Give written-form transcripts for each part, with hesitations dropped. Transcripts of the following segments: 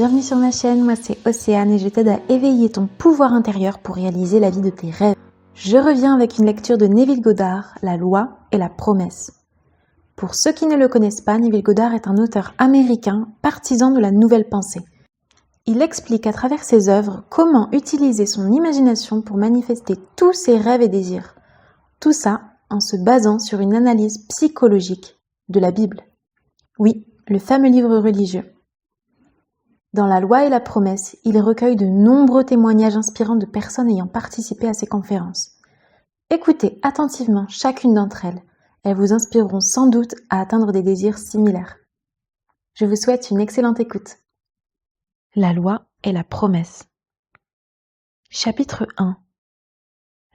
Bienvenue sur ma chaîne, moi c'est Océane et je t'aide à éveiller ton pouvoir intérieur pour réaliser la vie de tes rêves. Je reviens avec une lecture de Neville Goddard, La loi et la promesse. Pour ceux qui ne le connaissent pas, Neville Goddard est un auteur américain, partisan de la nouvelle pensée. Il explique à travers ses œuvres comment utiliser son imagination pour manifester tous ses rêves et désirs. Tout ça en se basant sur une analyse psychologique de la Bible. Oui, le fameux livre religieux. Dans La loi et la promesse, il recueille de nombreux témoignages inspirants de personnes ayant participé à ces conférences. Écoutez attentivement chacune d'entre elles. Elles vous inspireront sans doute à atteindre des désirs similaires. Je vous souhaite une excellente écoute. La loi et la promesse. Chapitre 1.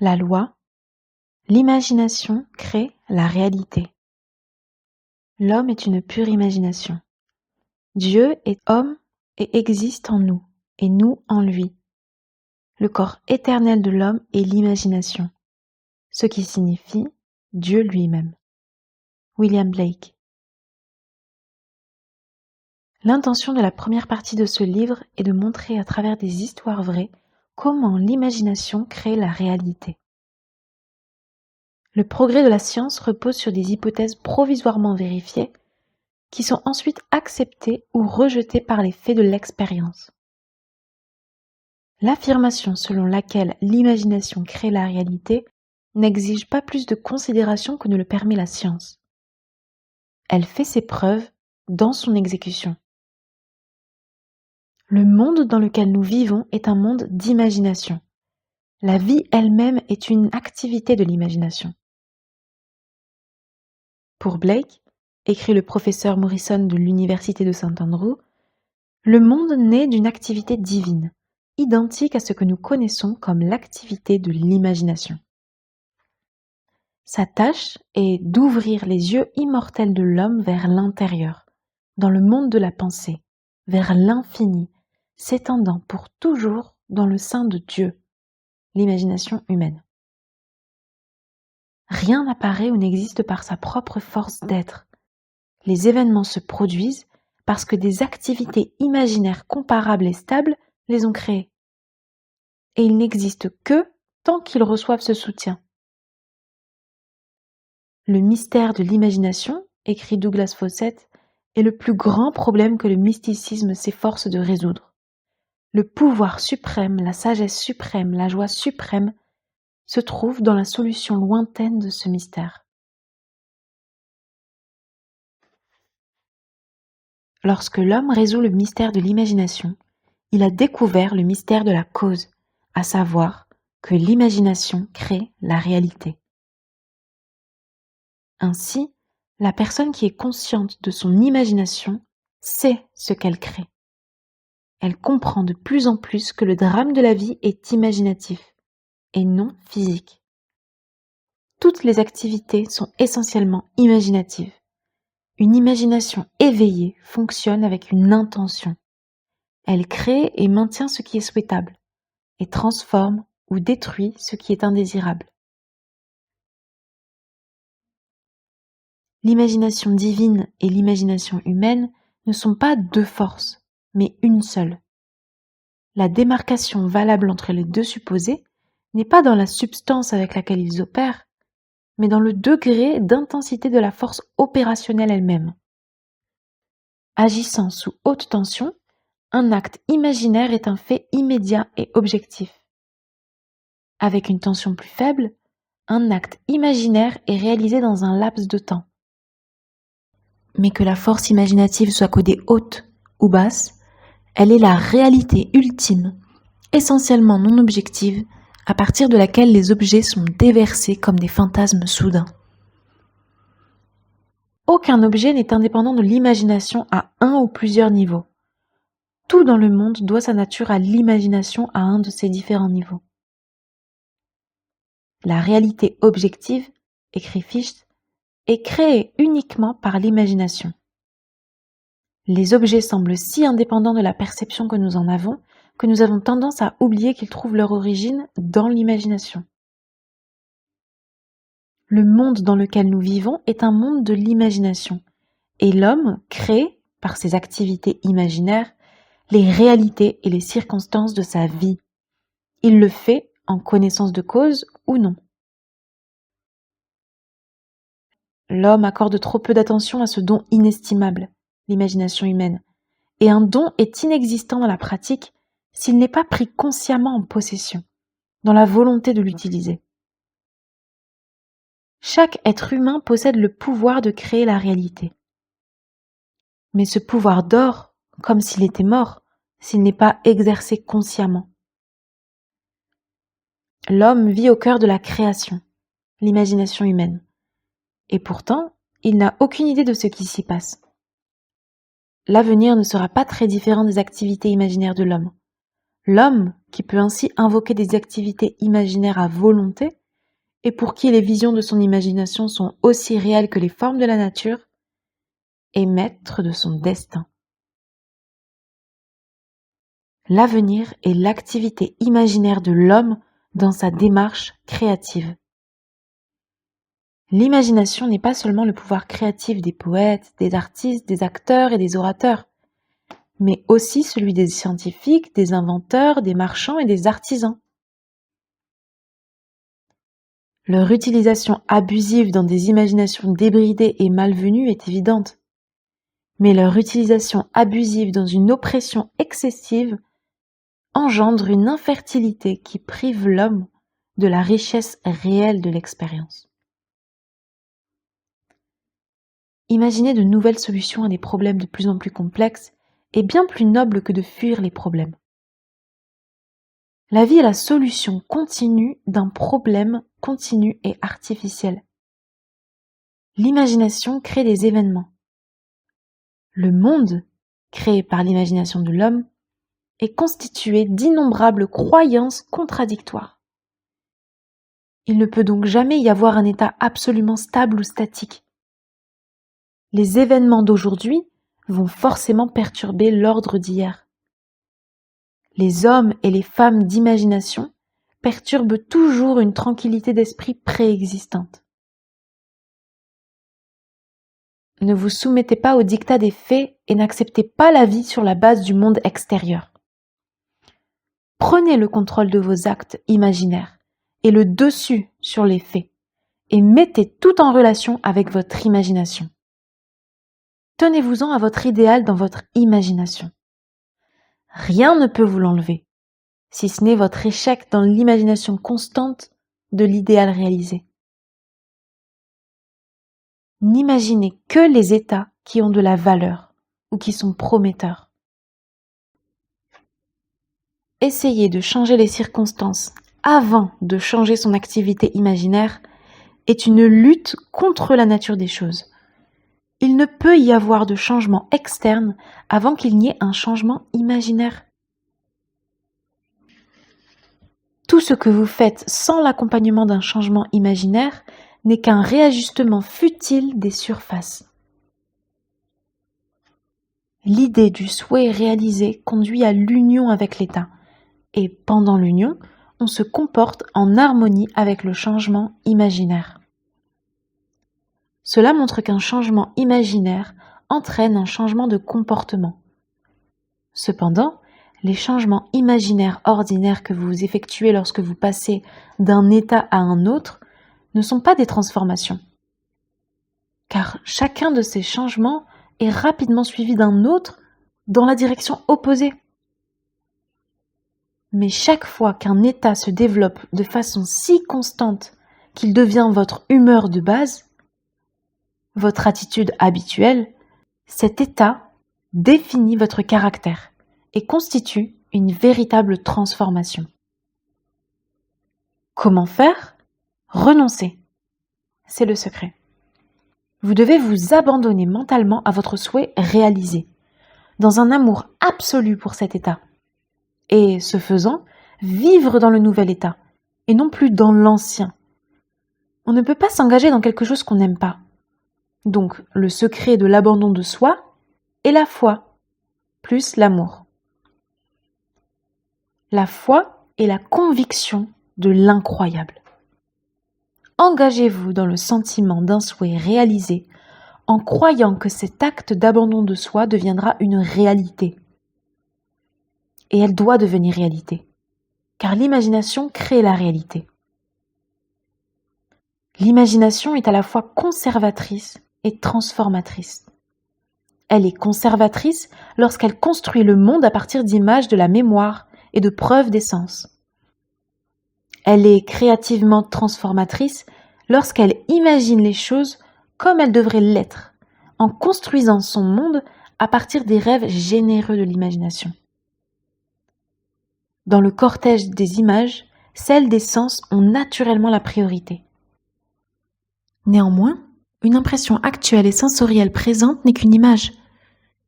La loi. L'imagination crée la réalité. L'homme est une pure imagination. Dieu est homme et existe en nous, et nous en lui. Le corps éternel de l'homme est l'imagination, ce qui signifie Dieu lui-même. William Blake. L'intention de la première partie de ce livre est de montrer à travers des histoires vraies comment l'imagination crée la réalité. Le progrès de la science repose sur des hypothèses provisoirement vérifiées qui sont ensuite acceptées ou rejetées par les faits de l'expérience. L'affirmation selon laquelle l'imagination crée la réalité n'exige pas plus de considération que ne le permet la science. Elle fait ses preuves dans son exécution. Le monde dans lequel nous vivons est un monde d'imagination. La vie elle-même est une activité de l'imagination. Pour Blake, écrit le professeur Morrison de l'Université de St Andrews, le monde naît d'une activité divine, identique à ce que nous connaissons comme l'activité de l'imagination. Sa tâche est d'ouvrir les yeux immortels de l'homme vers l'intérieur, dans le monde de la pensée, vers l'infini, s'étendant pour toujours dans le sein de Dieu, l'imagination humaine. Rien n'apparaît ou n'existe par sa propre force d'être. Les événements se produisent parce que des activités imaginaires comparables et stables les ont créés. Et ils n'existent que tant qu'ils reçoivent ce soutien. Le mystère de l'imagination, écrit Douglas Fawcett, est le plus grand problème que le mysticisme s'efforce de résoudre. Le pouvoir suprême, la sagesse suprême, la joie suprême se trouvent dans la solution lointaine de ce mystère. Lorsque l'homme résout le mystère de l'imagination, il a découvert le mystère de la cause, à savoir que l'imagination crée la réalité. Ainsi, la personne qui est consciente de son imagination sait ce qu'elle crée. Elle comprend de plus en plus que le drame de la vie est imaginatif et non physique. Toutes les activités sont essentiellement imaginatives. Une imagination éveillée fonctionne avec une intention. Elle crée et maintient ce qui est souhaitable et transforme ou détruit ce qui est indésirable. L'imagination divine et l'imagination humaine ne sont pas deux forces, mais une seule. La démarcation valable entre les deux supposés n'est pas dans la substance avec laquelle ils opèrent, mais dans le degré d'intensité de la force opérationnelle elle-même. Agissant sous haute tension, un acte imaginaire est un fait immédiat et objectif. Avec une tension plus faible, un acte imaginaire est réalisé dans un laps de temps. Mais que la force imaginative soit codée haute ou basse, elle est la réalité ultime, essentiellement non objective, à partir de laquelle les objets sont déversés comme des fantasmes soudains. Aucun objet n'est indépendant de l'imagination à un ou plusieurs niveaux. Tout dans le monde doit sa nature à l'imagination à un de ces différents niveaux. La réalité objective, écrit Fichte, est créée uniquement par l'imagination. Les objets semblent si indépendants de la perception que nous en avons que nous avons tendance à oublier qu'ils trouvent leur origine dans l'imagination. Le monde dans lequel nous vivons est un monde de l'imagination, et l'homme crée, par ses activités imaginaires, les réalités et les circonstances de sa vie. Il le fait en connaissance de cause ou non. L'homme accorde trop peu d'attention à ce don inestimable, l'imagination humaine, et un don est inexistant dans la pratique s'il n'est pas pris consciemment en possession, dans la volonté de l'utiliser. Chaque être humain possède le pouvoir de créer la réalité. Mais ce pouvoir dort comme s'il était mort, s'il n'est pas exercé consciemment. L'homme vit au cœur de la création, l'imagination humaine. Et pourtant, il n'a aucune idée de ce qui s'y passe. L'avenir ne sera pas très différent des activités imaginaires de l'homme. L'homme, qui peut ainsi invoquer des activités imaginaires à volonté, et pour qui les visions de son imagination sont aussi réelles que les formes de la nature, est maître de son destin. L'avenir est l'activité imaginaire de l'homme dans sa démarche créative. L'imagination n'est pas seulement le pouvoir créatif des poètes, des artistes, des acteurs et des orateurs, mais aussi celui des scientifiques, des inventeurs, des marchands et des artisans. Leur utilisation abusive dans des imaginations débridées et malvenues est évidente, mais leur utilisation abusive dans une oppression excessive engendre une infertilité qui prive l'homme de la richesse réelle de l'expérience. Imaginer de nouvelles solutions à des problèmes de plus en plus complexes est bien plus noble que de fuir les problèmes. La vie est la solution continue d'un problème continu et artificiel. L'imagination crée des événements. Le monde, créé par l'imagination de l'homme, est constitué d'innombrables croyances contradictoires. Il ne peut donc jamais y avoir un état absolument stable ou statique. Les événements d'aujourd'hui vont forcément perturber l'ordre d'hier. Les hommes et les femmes d'imagination perturbent toujours une tranquillité d'esprit préexistante. Ne vous soumettez pas au diktat des faits et n'acceptez pas la vie sur la base du monde extérieur. Prenez le contrôle de vos actes imaginaires et le dessus sur les faits et mettez tout en relation avec votre imagination. Tenez-vous-en à votre idéal dans votre imagination. Rien ne peut vous l'enlever, si ce n'est votre échec dans l'imagination constante de l'idéal réalisé. N'imaginez que les états qui ont de la valeur ou qui sont prometteurs. Essayer de changer les circonstances avant de changer son activité imaginaire est une lutte contre la nature des choses. Il ne peut y avoir de changement externe avant qu'il n'y ait un changement imaginaire. Tout ce que vous faites sans l'accompagnement d'un changement imaginaire n'est qu'un réajustement futile des surfaces. L'idée du souhait réalisé conduit à l'union avec l'état, et pendant l'union, on se comporte en harmonie avec le changement imaginaire. Cela montre qu'un changement imaginaire entraîne un changement de comportement. Cependant, les changements imaginaires ordinaires que vous effectuez lorsque vous passez d'un état à un autre ne sont pas des transformations, car chacun de ces changements est rapidement suivi d'un autre dans la direction opposée. Mais chaque fois qu'un état se développe de façon si constante qu'il devient votre humeur de base, votre attitude habituelle, cet état définit votre caractère et constitue une véritable transformation. Comment faire ? Renoncer. C'est le secret. Vous devez vous abandonner mentalement à votre souhait réalisé, dans un amour absolu pour cet état. Et, ce faisant, vivre dans le nouvel état, et non plus dans l'ancien. On ne peut pas s'engager dans quelque chose qu'on n'aime pas. Donc, le secret de l'abandon de soi est la foi, plus l'amour. La foi est la conviction de l'incroyable. Engagez-vous dans le sentiment d'un souhait réalisé en croyant que cet acte d'abandon de soi deviendra une réalité. et elle doit devenir réalité, car l'imagination crée la réalité. L'imagination est à la fois conservatrice et transformatrice. Elle est conservatrice lorsqu'elle construit le monde à partir d'images de la mémoire et de preuves des sens. Elle est créativement transformatrice lorsqu'elle imagine les choses comme elles devraient l'être, en construisant son monde à partir des rêves généreux de l'imagination. Dans le cortège des images, celles des sens ont naturellement la priorité. Néanmoins, une impression actuelle et sensorielle présente n'est qu'une image.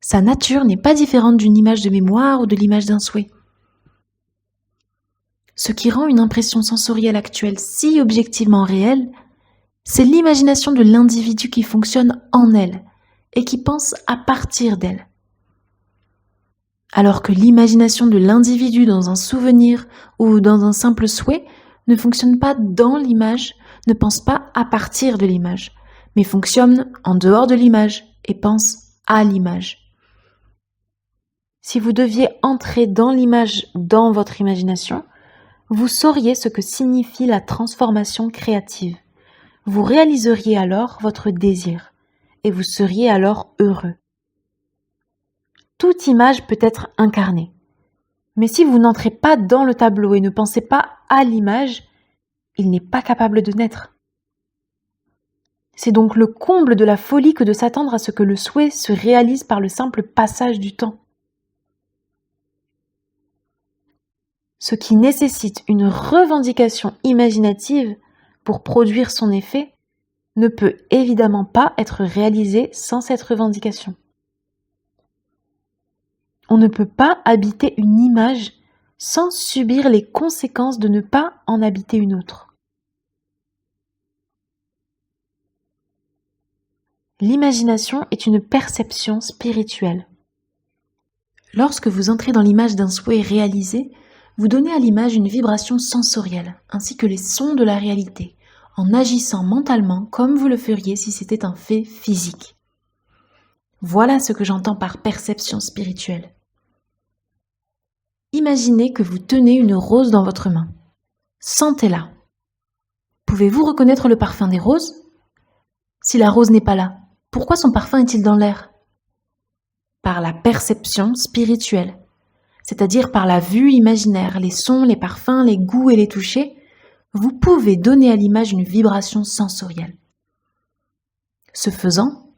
Sa nature n'est pas différente d'une image de mémoire ou de l'image d'un souhait. Ce qui rend une impression sensorielle actuelle si objectivement réelle, c'est l'imagination de l'individu qui fonctionne en elle et qui pense à partir d'elle. Alors que l'imagination de l'individu dans un souvenir ou dans un simple souhait ne fonctionne pas dans l'image, ne pense pas à partir de l'image, mais fonctionne en dehors de l'image et pense à l'image. Si vous deviez entrer dans l'image dans votre imagination, vous sauriez ce que signifie la transformation créative. Vous réaliseriez alors votre désir et vous seriez alors heureux. Toute image peut être incarnée. Mais si vous n'entrez pas dans le tableau et ne pensez pas à l'image, il n'est pas capable de naître. C'est donc le comble de la folie que de s'attendre à ce que le souhait se réalise par le simple passage du temps. Ce qui nécessite une revendication imaginative pour produire son effet ne peut évidemment pas être réalisé sans cette revendication. On ne peut pas habiter une image sans subir les conséquences de ne pas en habiter une autre. L'imagination est une perception spirituelle. Lorsque vous entrez dans l'image d'un souhait réalisé, vous donnez à l'image une vibration sensorielle, ainsi que les sons de la réalité, en agissant mentalement comme vous le feriez si c'était un fait physique. Voilà ce que j'entends par perception spirituelle. Imaginez que vous tenez une rose dans votre main. Sentez-la. Pouvez-vous reconnaître le parfum des roses ? Si la rose n'est pas là, pourquoi son parfum est-il dans l'air ? Par la perception spirituelle, c'est-à-dire par la vue imaginaire, les sons, les parfums, les goûts et les touchés, vous pouvez donner à l'image une vibration sensorielle. Ce faisant,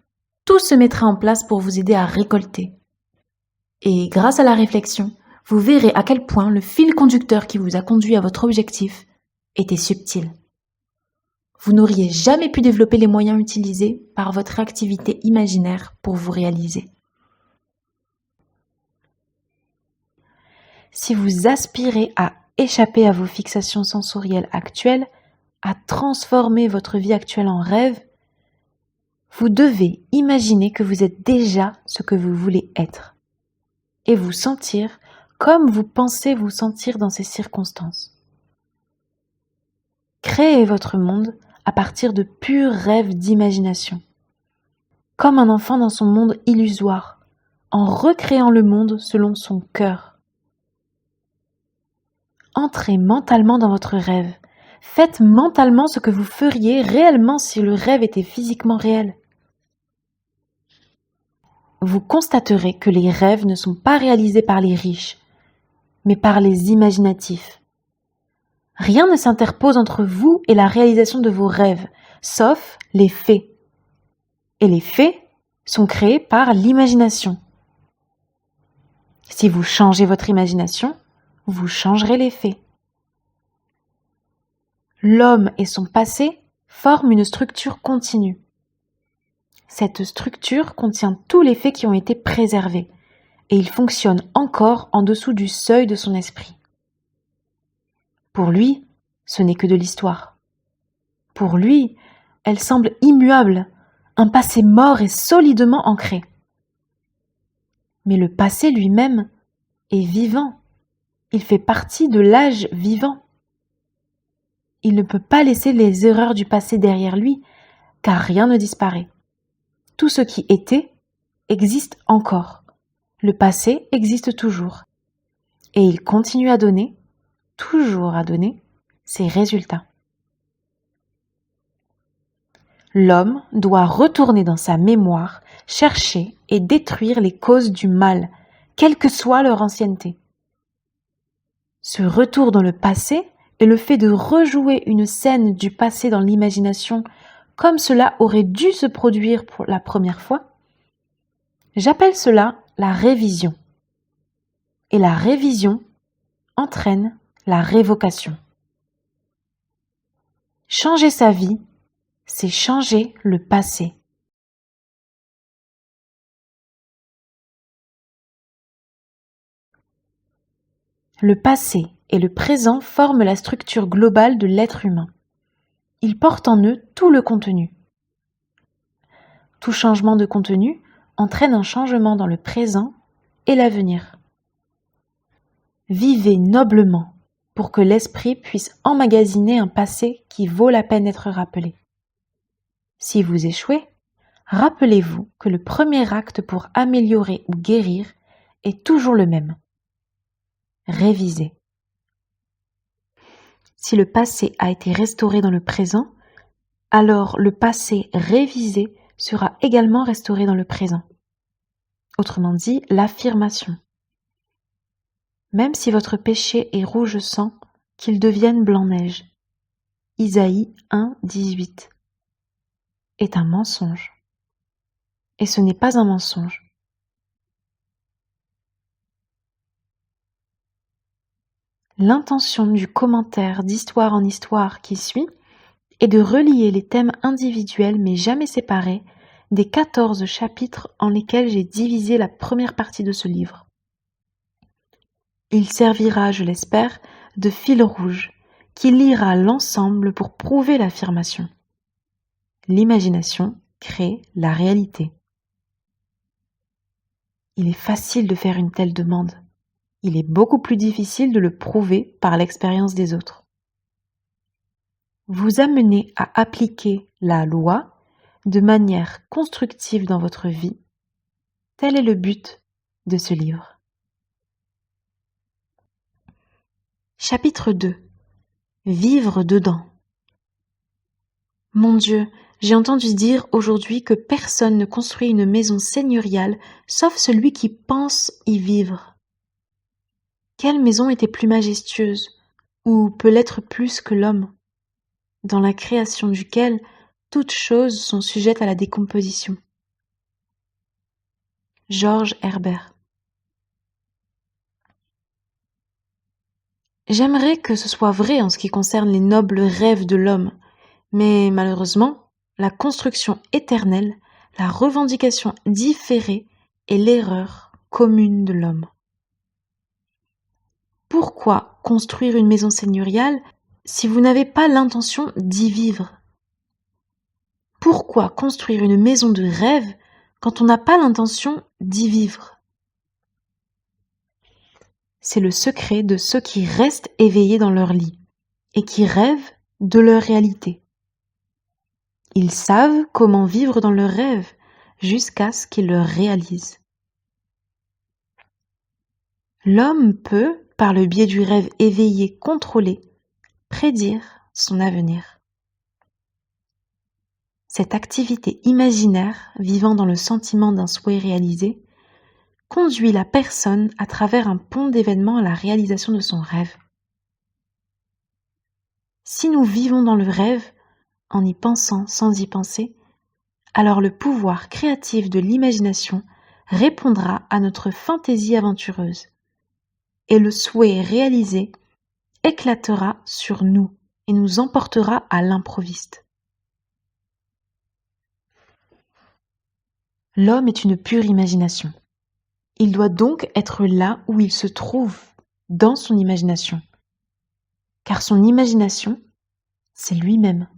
tout se mettra en place pour vous aider à récolter. Et grâce à la réflexion, vous verrez à quel point le fil conducteur qui vous a conduit à votre objectif était subtil. Vous n'auriez jamais pu développer les moyens utilisés par votre activité imaginaire pour vous réaliser. Si vous aspirez à échapper à vos fixations sensorielles actuelles, à transformer votre vie actuelle en rêve, vous devez imaginer que vous êtes déjà ce que vous voulez être et vous sentir comme vous pensez vous sentir dans ces circonstances. Créez votre monde à partir de purs rêves d'imagination, comme un enfant dans son monde illusoire, en recréant le monde selon son cœur. Entrez mentalement dans votre rêve. Faites mentalement ce que vous feriez réellement si le rêve était physiquement réel. Vous constaterez que les rêves ne sont pas réalisés par les riches, mais par les imaginatifs. Rien ne s'interpose entre vous et la réalisation de vos rêves, sauf les faits. Et les faits sont créés par l'imagination. Si vous changez votre imagination, vous changerez les faits. L'homme et son passé forment une structure continue. Cette structure contient tous les faits qui ont été préservés, et il fonctionne encore en dessous du seuil de son esprit. Pour lui, ce n'est que de l'histoire. Pour lui, elle semble immuable, un passé mort et solidement ancré. Mais le passé lui-même est vivant. Il fait partie de l'âge vivant. Il ne peut pas laisser les erreurs du passé derrière lui, car rien ne disparaît. Tout ce qui était existe encore. Le passé existe toujours. Et il continue à donner, toujours à donner, ses résultats. L'homme doit retourner dans sa mémoire, chercher et détruire les causes du mal, quelle que soit leur ancienneté. Ce retour dans le passé et le fait de rejouer une scène du passé dans l'imagination comme cela aurait dû se produire pour la première fois, j'appelle cela la révision. Et la révision entraîne la révocation. Changer sa vie, c'est changer le passé. Le passé et le présent forment la structure globale de l'être humain. Ils portent en eux tout le contenu. Tout changement de contenu entraîne un changement dans le présent et l'avenir. Vivez noblement pour que l'esprit puisse emmagasiner un passé qui vaut la peine d'être rappelé. Si vous échouez, rappelez-vous que le premier acte pour améliorer ou guérir est toujours le même. Révisez. Si le passé a été restauré dans le présent, alors le passé révisé sera également restauré dans le présent. Autrement dit, l'affirmation. Même si votre péché est rouge sang, qu'il devienne blanc-neige. Isaïe 1, 18 est un mensonge. Et ce n'est pas un mensonge. L'intention du commentaire d'Histoire en Histoire qui suit est de relier les thèmes individuels mais jamais séparés des 14 chapitres en lesquels j'ai divisé la première partie de ce livre. Il servira, je l'espère, de fil rouge qui liera l'ensemble pour prouver l'affirmation. L'imagination crée la réalité. Il est facile de faire une telle demande. Il est beaucoup plus difficile de le prouver par l'expérience des autres. Vous amenez à appliquer la loi de manière constructive dans votre vie. Tel est le but de ce livre. Chapitre 2. Vivre dedans. Mon Dieu, j'ai entendu dire aujourd'hui que personne ne construit une maison seigneuriale sauf celui qui pense y vivre. Quelle maison était plus majestueuse, ou peut l'être plus que l'homme, dans la création duquel toutes choses sont sujettes à la décomposition. George Herbert. J'aimerais que ce soit vrai en ce qui concerne les nobles rêves de l'homme, mais malheureusement, la construction éternelle, la revendication différée est l'erreur commune de l'homme. Pourquoi construire une maison seigneuriale si vous n'avez pas l'intention d'y vivre? Pourquoi construire une maison de rêve quand on n'a pas l'intention d'y vivre? C'est le secret de ceux qui restent éveillés dans leur lit et qui rêvent de leur réalité. Ils savent comment vivre dans leurs rêves jusqu'à ce qu'ils le réalisent. L'homme peut, par le biais du rêve éveillé contrôlé, prédire son avenir. Cette activité imaginaire, vivant dans le sentiment d'un souhait réalisé, conduit la personne à travers un pont d'événements à la réalisation de son rêve. Si nous vivons dans le rêve, en y pensant sans y penser, alors le pouvoir créatif de l'imagination répondra à notre fantaisie aventureuse, et le souhait réalisé éclatera sur nous et nous emportera à l'improviste. L'homme est une pure imagination. Il doit donc être là où il se trouve, dans son imagination. Car son imagination, c'est lui-même.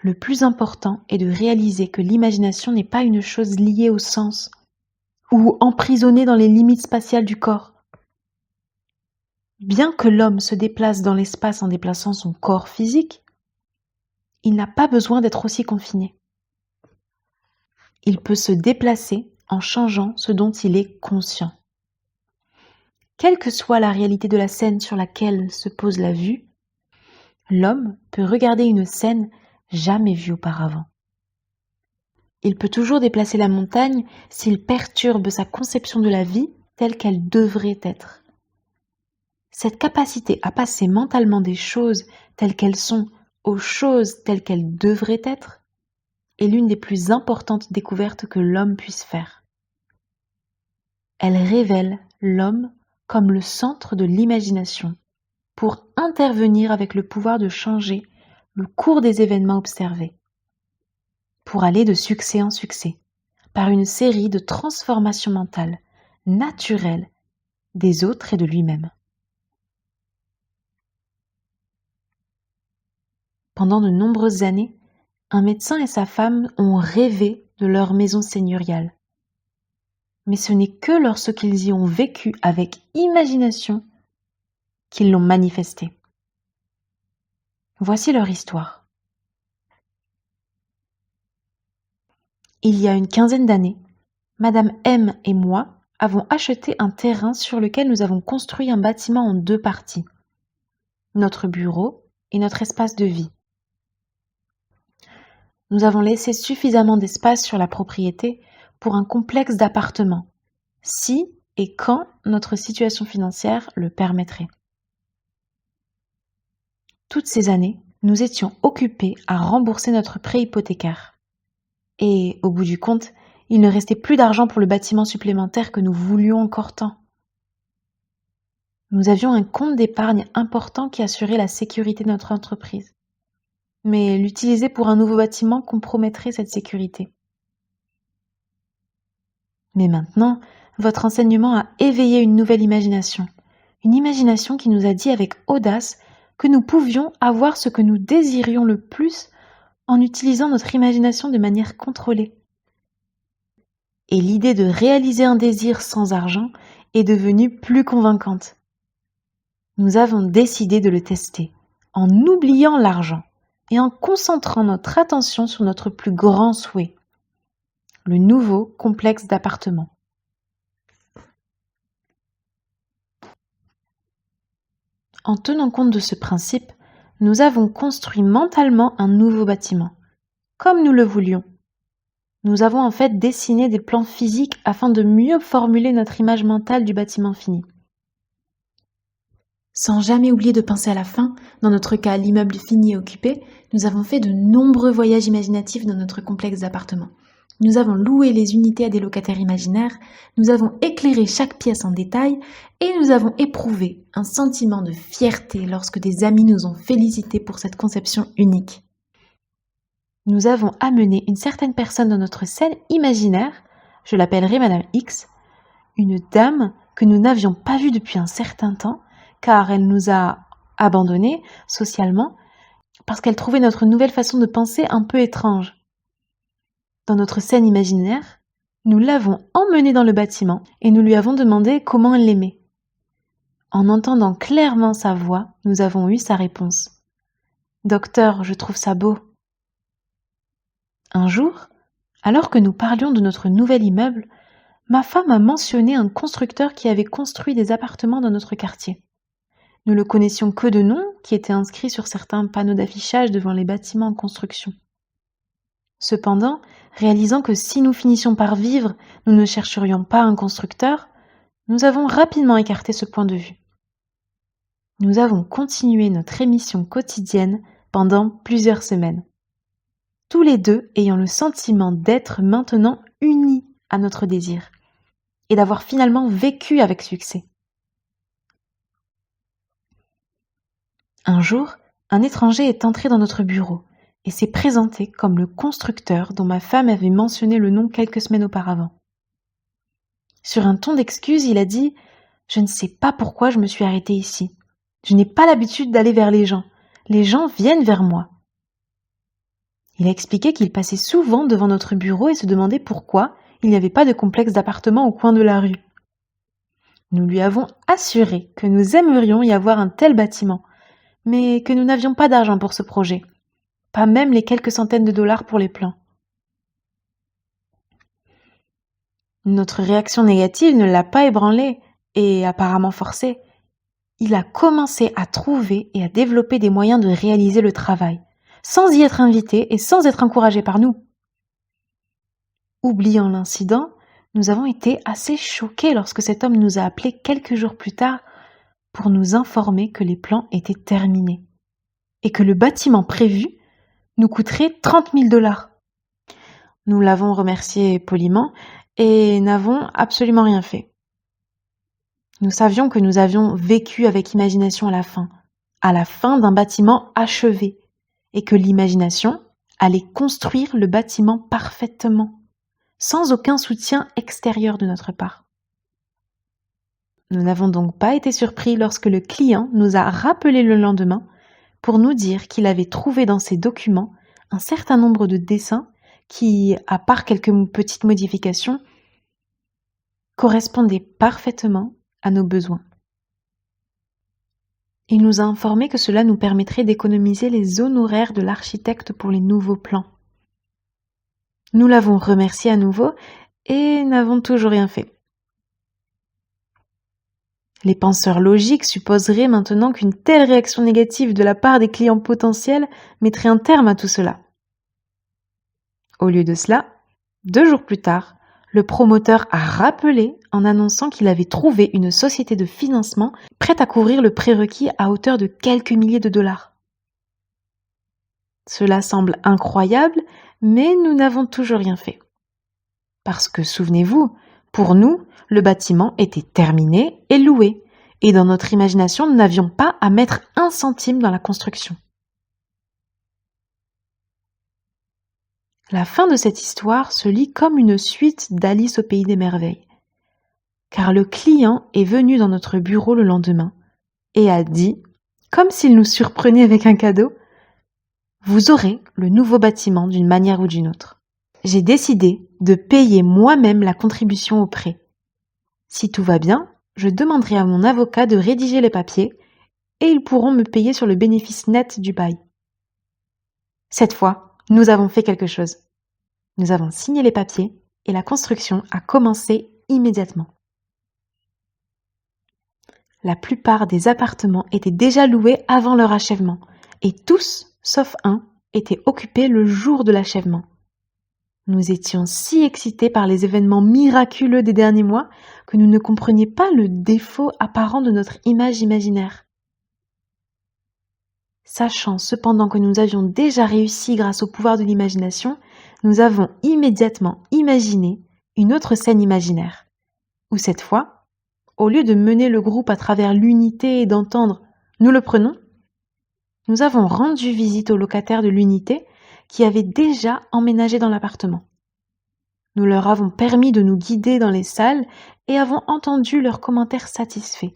Le plus important est de réaliser que l'imagination n'est pas une chose liée au sens ou emprisonnée dans les limites spatiales du corps. Bien que l'homme se déplace dans l'espace en déplaçant son corps physique, il n'a pas besoin d'être aussi confiné. Il peut se déplacer en changeant ce dont il est conscient. quelle que soit la réalité de la scène sur laquelle se pose la vue, l'homme peut regarder une scène jamais vue auparavant. Il peut toujours déplacer la montagne s'il perturbe sa conception de la vie telle qu'elle devrait être. Cette capacité à passer mentalement des choses telles qu'elles sont aux choses telles qu'elles devraient être est l'une des plus importantes découvertes que l'homme puisse faire. Elle révèle l'homme comme le centre de l'imagination pour intervenir avec le pouvoir de changer le cours des événements observés, pour aller de succès en succès, par une série de transformations mentales naturelles des autres et de lui-même. Pendant de nombreuses années, un médecin et sa femme ont rêvé de leur maison seigneuriale. Mais ce n'est que lorsqu'ils y ont vécu avec imagination qu'ils l'ont manifestée. Voici leur histoire. Il y a une quinzaine d'années, Madame M et moi avons acheté un terrain sur lequel nous avons construit un bâtiment en 2 parties, notre bureau et notre espace de vie. Nous avons laissé suffisamment d'espace sur la propriété pour un complexe d'appartements, si et quand notre situation financière le permettrait. Toutes ces années, nous étions occupés à rembourser notre prêt hypothécaire. Et, au bout du compte, il ne restait plus d'argent pour le bâtiment supplémentaire que nous voulions encore tant. Nous avions un compte d'épargne important qui assurait la sécurité de notre entreprise. Mais l'utiliser pour un nouveau bâtiment compromettrait cette sécurité. Mais maintenant, votre enseignement a éveillé une nouvelle imagination. Une imagination qui nous a dit avec audace que nous pouvions avoir ce que nous désirions le plus en utilisant notre imagination de manière contrôlée. Et l'idée de réaliser un désir sans argent est devenue plus convaincante. Nous avons décidé de le tester, en oubliant l'argent et en concentrant notre attention sur notre plus grand souhait, le nouveau complexe d'appartements. En tenant compte de ce principe, nous avons construit mentalement un nouveau bâtiment, comme nous le voulions. Nous avons en fait dessiné des plans physiques afin de mieux formuler notre image mentale du bâtiment fini. Sans jamais oublier de penser à la fin, dans notre cas l'immeuble fini et occupé, nous avons fait de nombreux voyages imaginatifs dans notre complexe d'appartements. Nous avons loué les unités à des locataires imaginaires, nous avons éclairé chaque pièce en détail et nous avons éprouvé un sentiment de fierté lorsque des amis nous ont félicités pour cette conception unique. Nous avons amené une certaine personne dans notre scène imaginaire, je l'appellerai Madame X, une dame que nous n'avions pas vue depuis un certain temps, car elle nous a abandonnés socialement, parce qu'elle trouvait notre nouvelle façon de penser un peu étrange. Dans notre scène imaginaire, nous l'avons emmenée dans le bâtiment et nous lui avons demandé comment elle l'aimait. En entendant clairement sa voix, nous avons eu sa réponse. « Docteur, je trouve ça beau. » Un jour, alors que nous parlions de notre nouvel immeuble, ma femme a mentionné un constructeur qui avait construit des appartements dans notre quartier. Nous le connaissions que de nom, qui était inscrit sur certains panneaux d'affichage devant les bâtiments en construction. Cependant, réalisant que si nous finissions par vivre, nous ne chercherions pas un constructeur, nous avons rapidement écarté ce point de vue. Nous avons continué notre émission quotidienne pendant plusieurs semaines, tous les deux ayant le sentiment d'être maintenant unis à notre désir et d'avoir finalement vécu avec succès. Un jour, un étranger est entré dans notre bureau et s'est présenté comme le constructeur dont ma femme avait mentionné le nom quelques semaines auparavant. Sur un ton d'excuse, il a dit « Je ne sais pas pourquoi je me suis arrêté ici. Je n'ai pas l'habitude d'aller vers les gens. Les gens viennent vers moi. » Il a expliqué qu'il passait souvent devant notre bureau et se demandait pourquoi il n'y avait pas de complexe d'appartements au coin de la rue. Nous lui avons assuré que nous aimerions y avoir un tel bâtiment, mais que nous n'avions pas d'argent pour ce projet, pas même les quelques centaines de dollars pour les plans. Notre réaction négative ne l'a pas ébranlé, et apparemment forcé, il a commencé à trouver et à développer des moyens de réaliser le travail, sans y être invité et sans être encouragé par nous. Oubliant l'incident, nous avons été assez choqués lorsque cet homme nous a appelés quelques jours plus tard pour nous informer que les plans étaient terminés et que le bâtiment prévu nous coûterait 30 000 $. Nous l'avons remercié poliment et n'avons absolument rien fait. Nous savions que nous avions vécu avec imagination à la fin d'un bâtiment achevé, et que l'imagination allait construire le bâtiment parfaitement, sans aucun soutien extérieur de notre part. Nous n'avons donc pas été surpris lorsque le client nous a rappelé le lendemain pour nous dire qu'il avait trouvé dans ses documents un certain nombre de dessins qui, à part quelques petites modifications, correspondaient parfaitement à nos besoins. Il nous a informé que cela nous permettrait d'économiser les honoraires de l'architecte pour les nouveaux plans. Nous l'avons remercié à nouveau et n'avons toujours rien fait. Les penseurs logiques supposeraient maintenant qu'une telle réaction négative de la part des clients potentiels mettrait un terme à tout cela. Au lieu de cela, 2 jours plus tard, le promoteur a rappelé en annonçant qu'il avait trouvé une société de financement prête à couvrir le prérequis à hauteur de quelques milliers de $. Cela semble incroyable, mais nous n'avons toujours rien fait. Parce que, souvenez-vous, pour nous, le bâtiment était terminé et loué, et dans notre imagination, nous n'avions pas à mettre 1 centime dans la construction. La fin de cette histoire se lit comme une suite d'Alice au pays des merveilles, car le client est venu dans notre bureau le lendemain et a dit, comme s'il nous surprenait avec un cadeau, « Vous aurez le nouveau bâtiment d'une manière ou d'une autre. J'ai décidé de payer moi-même la contribution au prêt. Si tout va bien, je demanderai à mon avocat de rédiger les papiers et ils pourront me payer sur le bénéfice net du bail. » Cette fois, nous avons fait quelque chose. Nous avons signé les papiers et la construction a commencé immédiatement. La plupart des appartements étaient déjà loués avant leur achèvement et tous, sauf un, étaient occupés le jour de l'achèvement. Nous étions si excités par les événements miraculeux des derniers mois que nous ne comprenions pas le défaut apparent de notre image imaginaire. Sachant cependant que nous avions déjà réussi grâce au pouvoir de l'imagination, nous avons immédiatement imaginé une autre scène imaginaire, où cette fois, au lieu de mener le groupe à travers l'unité et d'entendre « nous le prenons », nous avons rendu visite aux locataires de l'unité qui avaient déjà emménagé dans l'appartement. Nous leur avons permis de nous guider dans les salles et avons entendu leurs commentaires satisfaits.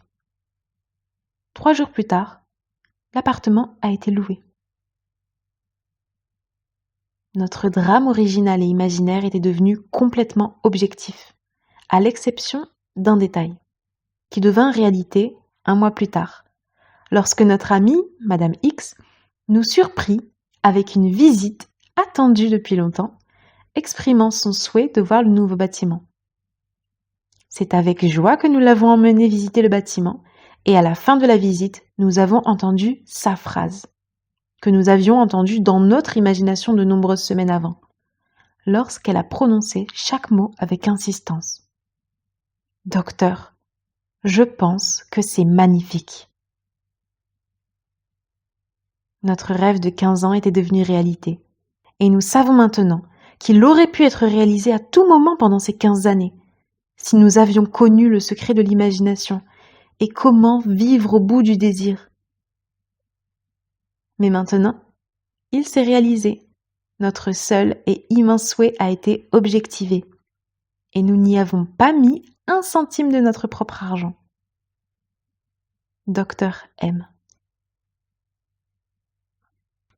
3 jours plus tard, l'appartement a été loué. Notre drame original et imaginaire était devenu complètement objectif, à l'exception d'un détail, qui devint réalité 1 mois plus tard, lorsque notre amie, Madame X, nous surprit avec une visite attendue depuis longtemps, exprimant son souhait de voir le nouveau bâtiment. C'est avec joie que nous l'avons emmenée visiter le bâtiment, et à la fin de la visite, nous avons entendu sa phrase, que nous avions entendue dans notre imagination de nombreuses semaines avant, lorsqu'elle a prononcé chaque mot avec insistance. « Docteur, je pense que c'est magnifique. » Notre rêve de 15 ans était devenu réalité, et nous savons maintenant qu'il aurait pu être réalisé à tout moment pendant ces 15 années, si nous avions connu le secret de l'imagination et comment vivre au bout du désir. Mais maintenant, il s'est réalisé. Notre seul et immense souhait a été objectivé, et nous n'y avons pas mis 1 centime de notre propre argent. Docteur M.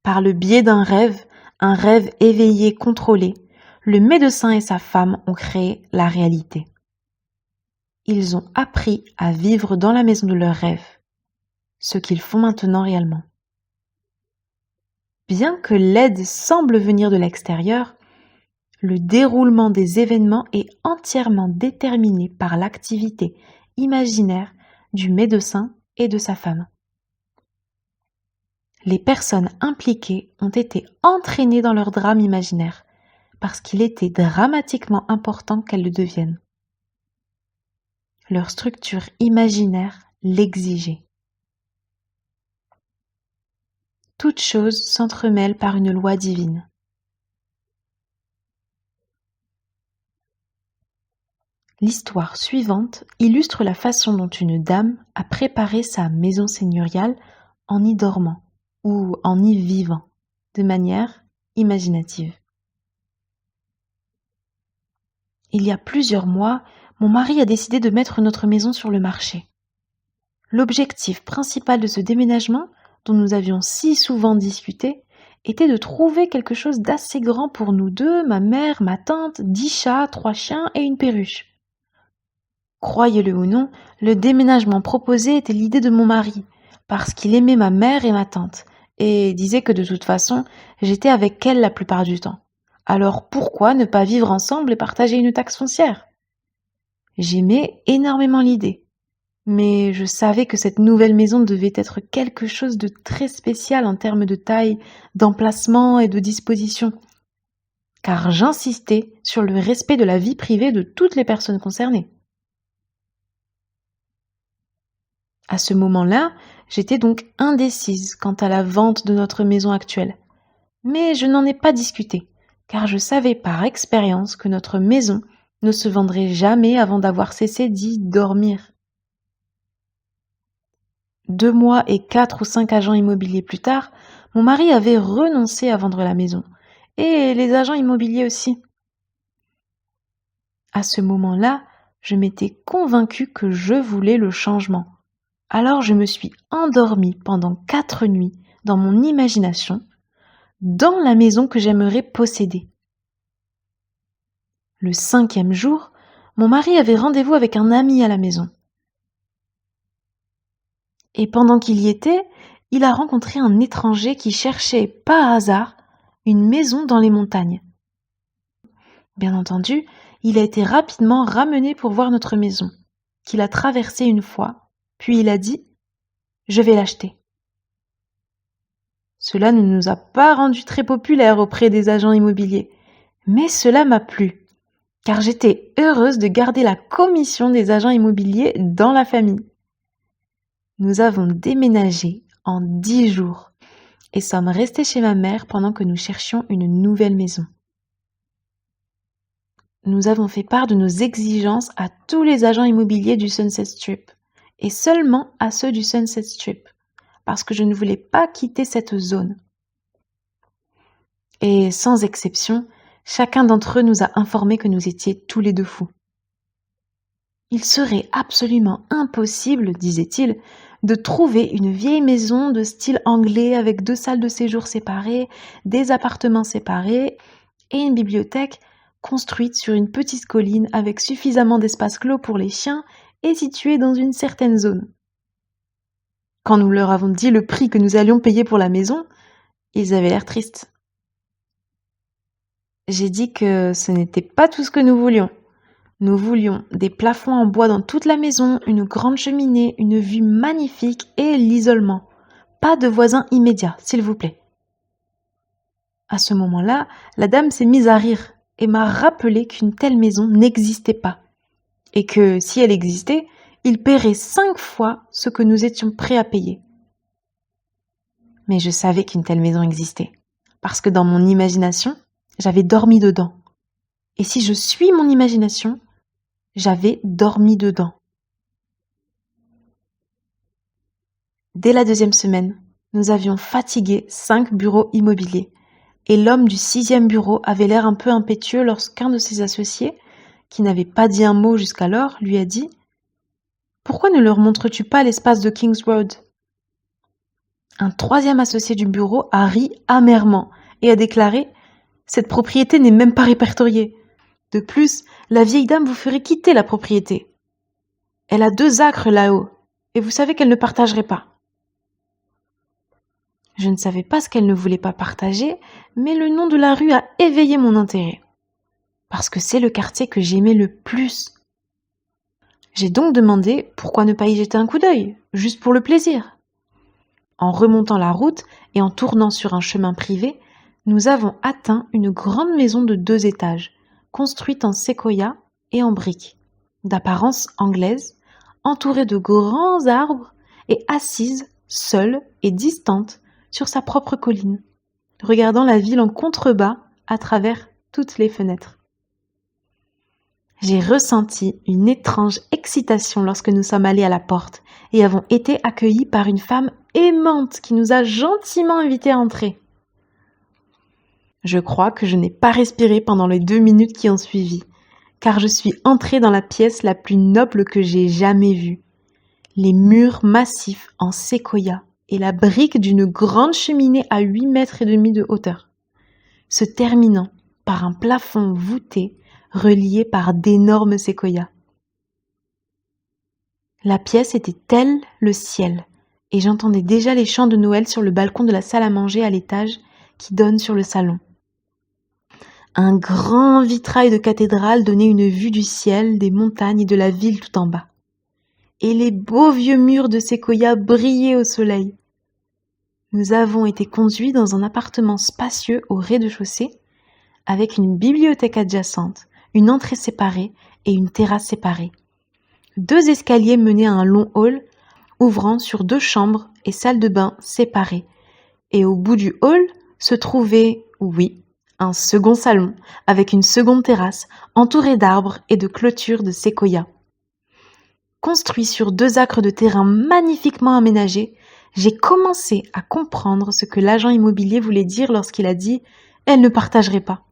Par le biais d'un rêve, un rêve éveillé, contrôlé, le médecin et sa femme ont créé la réalité. Ils ont appris à vivre dans la maison de leurs rêves, ce qu'ils font maintenant réellement. Bien que l'aide semble venir de l'extérieur, le déroulement des événements est entièrement déterminé par l'activité imaginaire du médecin et de sa femme. Les personnes impliquées ont été entraînées dans leur drame imaginaire parce qu'il était dramatiquement important qu'elles le deviennent. Leur structure imaginaire l'exigeait. Toute chose s'entremêle par une loi divine. L'histoire suivante illustre la façon dont une dame a préparé sa maison seigneuriale en y dormant ou en y vivant, de manière imaginative. Il y a plusieurs mois, mon mari a décidé de mettre notre maison sur le marché. L'objectif principal de ce déménagement, dont nous avions si souvent discuté, était de trouver quelque chose d'assez grand pour nous deux, ma mère, ma tante, 10 chats, 3 chiens et une perruche. Croyez-le ou non, le déménagement proposé était l'idée de mon mari, parce qu'il aimait ma mère et ma tante, et disait que de toute façon, j'étais avec elles la plupart du temps. Alors pourquoi ne pas vivre ensemble et partager une taxe foncière ? J'aimais énormément l'idée, mais je savais que cette nouvelle maison devait être quelque chose de très spécial en termes de taille, d'emplacement et de disposition, car j'insistais sur le respect de la vie privée de toutes les personnes concernées. À ce moment-là, j'étais donc indécise quant à la vente de notre maison actuelle. Mais je n'en ai pas discuté, car je savais par expérience que notre maison ne se vendrait jamais avant d'avoir cessé d'y dormir. 2 mois et 4 ou 5 agents immobiliers plus tard, mon mari avait renoncé à vendre la maison, et les agents immobiliers aussi. À ce moment-là, je m'étais convaincue que je voulais le changement. Alors je me suis endormie pendant 4 nuits dans mon imagination, dans la maison que j'aimerais posséder. Le 5e jour, mon mari avait rendez-vous avec un ami à la maison. Et pendant qu'il y était, il a rencontré un étranger qui cherchait, par hasard, une maison dans les montagnes. Bien entendu, il a été rapidement ramené pour voir notre maison, qu'il a traversée une fois. Puis il a dit « Je vais l'acheter ». Cela ne nous a pas rendus très populaires auprès des agents immobiliers, mais cela m'a plu, car j'étais heureuse de garder la commission des agents immobiliers dans la famille. Nous avons déménagé en 10 jours et sommes restés chez ma mère pendant que nous cherchions une nouvelle maison. Nous avons fait part de nos exigences à tous les agents immobiliers du Sunset Strip, et seulement à ceux du Sunset Strip, parce que je ne voulais pas quitter cette zone. Et sans exception, chacun d'entre eux nous a informé que nous étions tous les deux fous. Il serait absolument impossible, disait-il, de trouver une vieille maison de style anglais avec 2 salles de séjour séparées, des appartements séparés et une bibliothèque construite sur une petite colline avec suffisamment d'espace clos pour les chiens et située dans une certaine zone. Quand nous leur avons dit le prix que nous allions payer pour la maison, ils avaient l'air tristes. J'ai dit que ce n'était pas tout ce que nous voulions. Nous voulions des plafonds en bois dans toute la maison, une grande cheminée, une vue magnifique et l'isolement. Pas de voisins immédiats, s'il vous plaît. À ce moment-là, la dame s'est mise à rire et m'a rappelé qu'une telle maison n'existait pas. Et que, si elle existait, il paierait 5 fois ce que nous étions prêts à payer. Mais je savais qu'une telle maison existait, parce que dans mon imagination, j'avais dormi dedans. Et si je suis mon imagination, j'avais dormi dedans. Dès la 2e semaine, nous avions fatigué 5 bureaux immobiliers, et l'homme du 6e bureau avait l'air un peu impétueux lorsqu'un de ses associés, qui n'avait pas dit un mot jusqu'alors, lui a dit « Pourquoi ne leur montres-tu pas l'espace de Kings Road ?» Un 3e associé du bureau a ri amèrement et a déclaré « Cette propriété n'est même pas répertoriée. De plus, la vieille dame vous ferait quitter la propriété. Elle a 2 acres là-haut, et vous savez qu'elle ne partagerait pas. » Je ne savais pas ce qu'elle ne voulait pas partager, mais le nom de la rue a éveillé mon intérêt. Parce que c'est le quartier que j'aimais le plus. J'ai donc demandé pourquoi ne pas y jeter un coup d'œil, juste pour le plaisir. En remontant la route et en tournant sur un chemin privé, nous avons atteint une grande maison de 2 étages, construite en séquoia et en briques, d'apparence anglaise, entourée de grands arbres et assise, seule et distante, sur sa propre colline, regardant la ville en contrebas à travers toutes les fenêtres. J'ai ressenti une étrange excitation lorsque nous sommes allés à la porte et avons été accueillis par une femme aimante qui nous a gentiment invités à entrer. Je crois que je n'ai pas respiré pendant les 2 minutes qui ont suivi, car je suis entrée dans la pièce la plus noble que j'ai jamais vue. Les murs massifs en séquoia et la brique d'une grande cheminée à 8,5 mètres de hauteur, se terminant par un plafond voûté relié par d'énormes séquoias. La pièce était telle le ciel, et j'entendais déjà les chants de Noël sur le balcon de la salle à manger à l'étage qui donne sur le salon. Un grand vitrail de cathédrale donnait une vue du ciel, des montagnes et de la ville tout en bas. Et les beaux vieux murs de séquoia brillaient au soleil. Nous avons été conduits dans un appartement spacieux au rez-de-chaussée, avec une bibliothèque adjacente, une entrée séparée et une terrasse séparée. 2 escaliers menaient à un long hall ouvrant sur 2 chambres et salles de bain séparées. Et au bout du hall se trouvait, oui, un second salon avec une seconde terrasse entourée d'arbres et de clôtures de séquoia. Construit sur 2 acres de terrain magnifiquement aménagés, j'ai commencé à comprendre ce que l'agent immobilier voulait dire lorsqu'il a dit « elle ne partagerait pas ».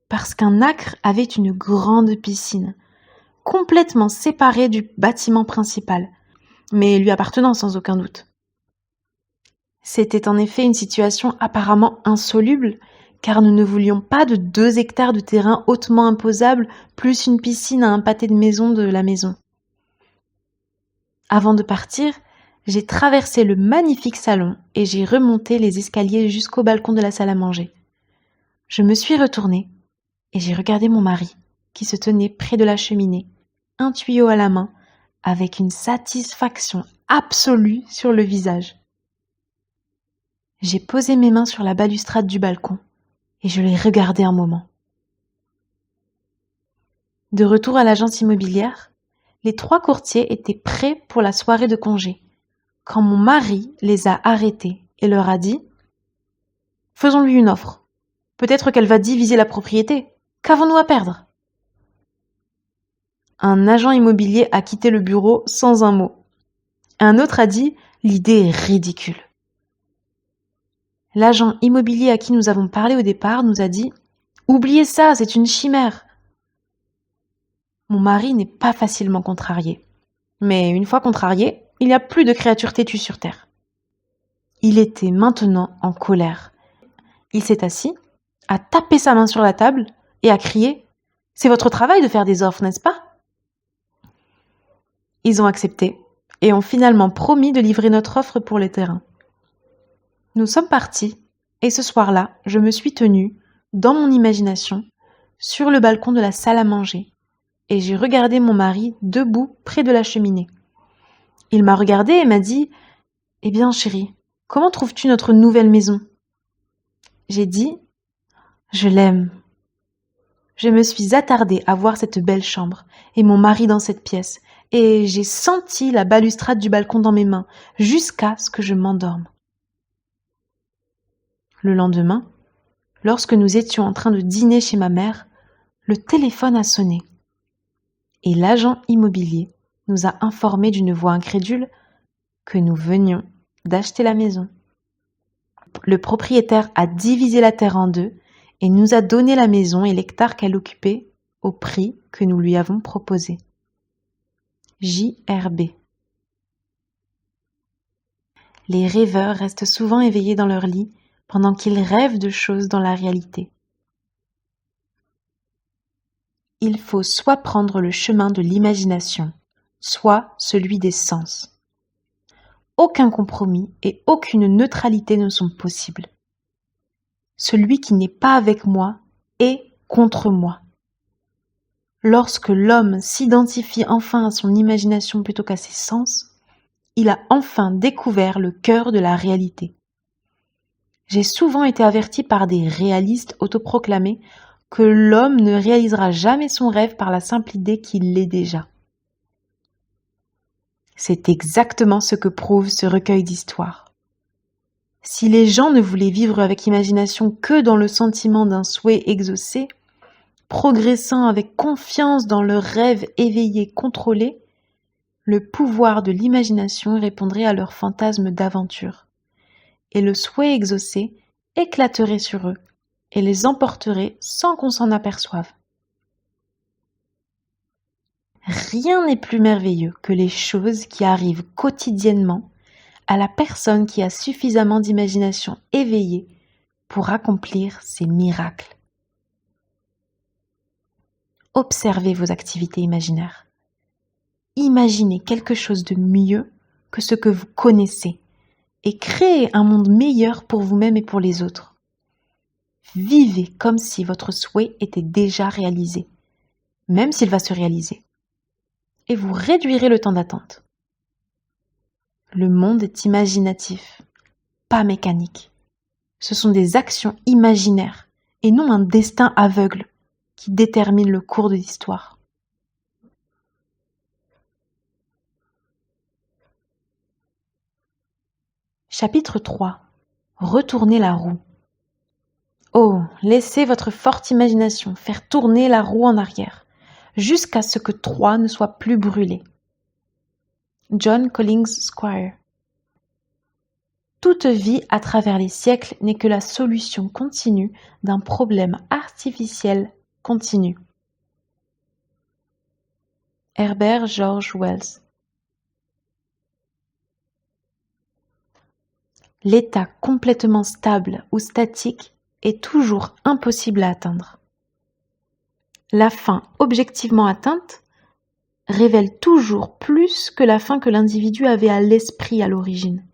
Parce qu'un acre avait une grande piscine, complètement séparée du bâtiment principal, mais lui appartenant sans aucun doute. C'était en effet une situation apparemment insoluble, car nous ne voulions pas de 2 hectares de terrain hautement imposables, plus une piscine à un pâté de maison de la maison. Avant de partir, j'ai traversé le magnifique salon et j'ai remonté les escaliers jusqu'au balcon de la salle à manger. Je me suis retournée et j'ai regardé mon mari, qui se tenait près de la cheminée, un tuyau à la main, avec une satisfaction absolue sur le visage. J'ai posé mes mains sur la balustrade du balcon et je l'ai regardé un moment. De retour à l'agence immobilière, les 3 courtiers étaient prêts pour la soirée de congé, quand mon mari les a arrêtés et leur a dit « Faisons-lui une offre. Peut-être qu'elle va diviser la propriété. Qu'avons-nous à perdre ?» Un agent immobilier a quitté le bureau sans un mot. Un autre a dit « L'idée est ridicule. » L'agent immobilier à qui nous avons parlé au départ nous a dit « Oubliez ça, c'est une chimère. » Mon mari n'est pas facilement contrarié. Mais une fois contrarié, il n'y a plus de créatures têtues sur terre. Il était maintenant en colère. Il s'est assis, a tapé sa main sur la table et a crié « C'est votre travail de faire des offres, n'est-ce pas ?» Ils ont accepté et ont finalement promis de livrer notre offre pour les terrains. Nous sommes partis et ce soir-là, je me suis tenue, dans mon imagination, sur le balcon de la salle à manger et j'ai regardé mon mari debout près de la cheminée. Il m'a regardée et m'a dit « Eh bien, chérie, comment trouves-tu notre nouvelle maison ?» J'ai dit « Je l'aime. » Je me suis attardée à voir cette belle chambre et mon mari dans cette pièce et j'ai senti la balustrade du balcon dans mes mains jusqu'à ce que je m'endorme. Le lendemain, lorsque nous étions en train de dîner chez ma mère, le téléphone a sonné et l'agent immobilier nous a informés d'une voix incrédule que nous venions d'acheter la maison. Le propriétaire a divisé la terre en 2 et nous a donné la maison et l'hectare qu'elle occupait au prix que nous lui avons proposé. JRB. Les rêveurs restent souvent éveillés dans leur lit pendant qu'ils rêvent de choses dans la réalité. Il faut soit prendre le chemin de l'imagination, soit celui des sens. Aucun compromis et aucune neutralité ne sont possibles. Celui qui n'est pas avec moi est contre moi. Lorsque l'homme s'identifie enfin à son imagination plutôt qu'à ses sens, il a enfin découvert le cœur de la réalité. J'ai souvent été averti par des réalistes autoproclamés que l'homme ne réalisera jamais son rêve par la simple idée qu'il l'est déjà. C'est exactement ce que prouve ce recueil d'histoires. Si les gens ne voulaient vivre avec imagination que dans le sentiment d'un souhait exaucé, progressant avec confiance dans leur rêve éveillé contrôlé, le pouvoir de l'imagination répondrait à leurs fantasmes d'aventure, et le souhait exaucé éclaterait sur eux et les emporterait sans qu'on s'en aperçoive. Rien n'est plus merveilleux que les choses qui arrivent quotidiennement à la personne qui a suffisamment d'imagination éveillée pour accomplir ces miracles. Observez vos activités imaginaires. Imaginez quelque chose de mieux que ce que vous connaissez et créez un monde meilleur pour vous-même et pour les autres. Vivez comme si votre souhait était déjà réalisé, même s'il va se réaliser, et vous réduirez le temps d'attente. Le monde est imaginatif, pas mécanique. Ce sont des actions imaginaires et non un destin aveugle qui détermine le cours de l'histoire. Chapitre 3. Retournez la roue. Oh, laissez votre forte imagination faire tourner la roue en arrière, jusqu'à ce que Troie ne soit plus brûlée. John Collins Squire. Toute vie à travers les siècles n'est que la solution continue d'un problème artificiel continu. Herbert George Wells. L'état complètement stable ou statique est toujours impossible à atteindre. La fin objectivement atteinte révèle toujours plus que la fin que l'individu avait à l'esprit à l'origine.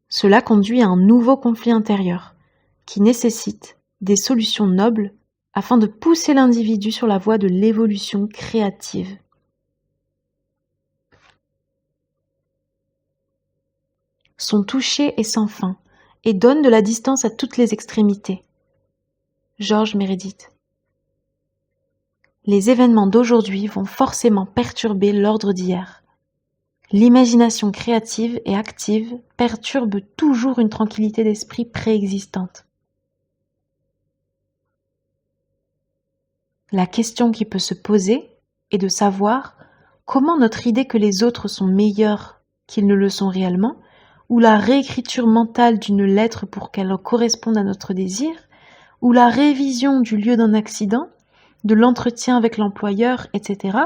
Cela conduit à un nouveau conflit intérieur qui nécessite des solutions nobles afin de pousser l'individu sur la voie de l'évolution créative. Son toucher est sans fin et donne de la distance à toutes les extrémités. George Meredith. Les événements d'aujourd'hui vont forcément perturber l'ordre d'hier. L'imagination créative et active perturbe toujours une tranquillité d'esprit préexistante. La question qui peut se poser est de savoir comment notre idée que les autres sont meilleurs qu'ils ne le sont réellement, ou la réécriture mentale d'une lettre pour qu'elle corresponde à notre désir, ou la révision du lieu d'un accident, de l'entretien avec l'employeur, etc.,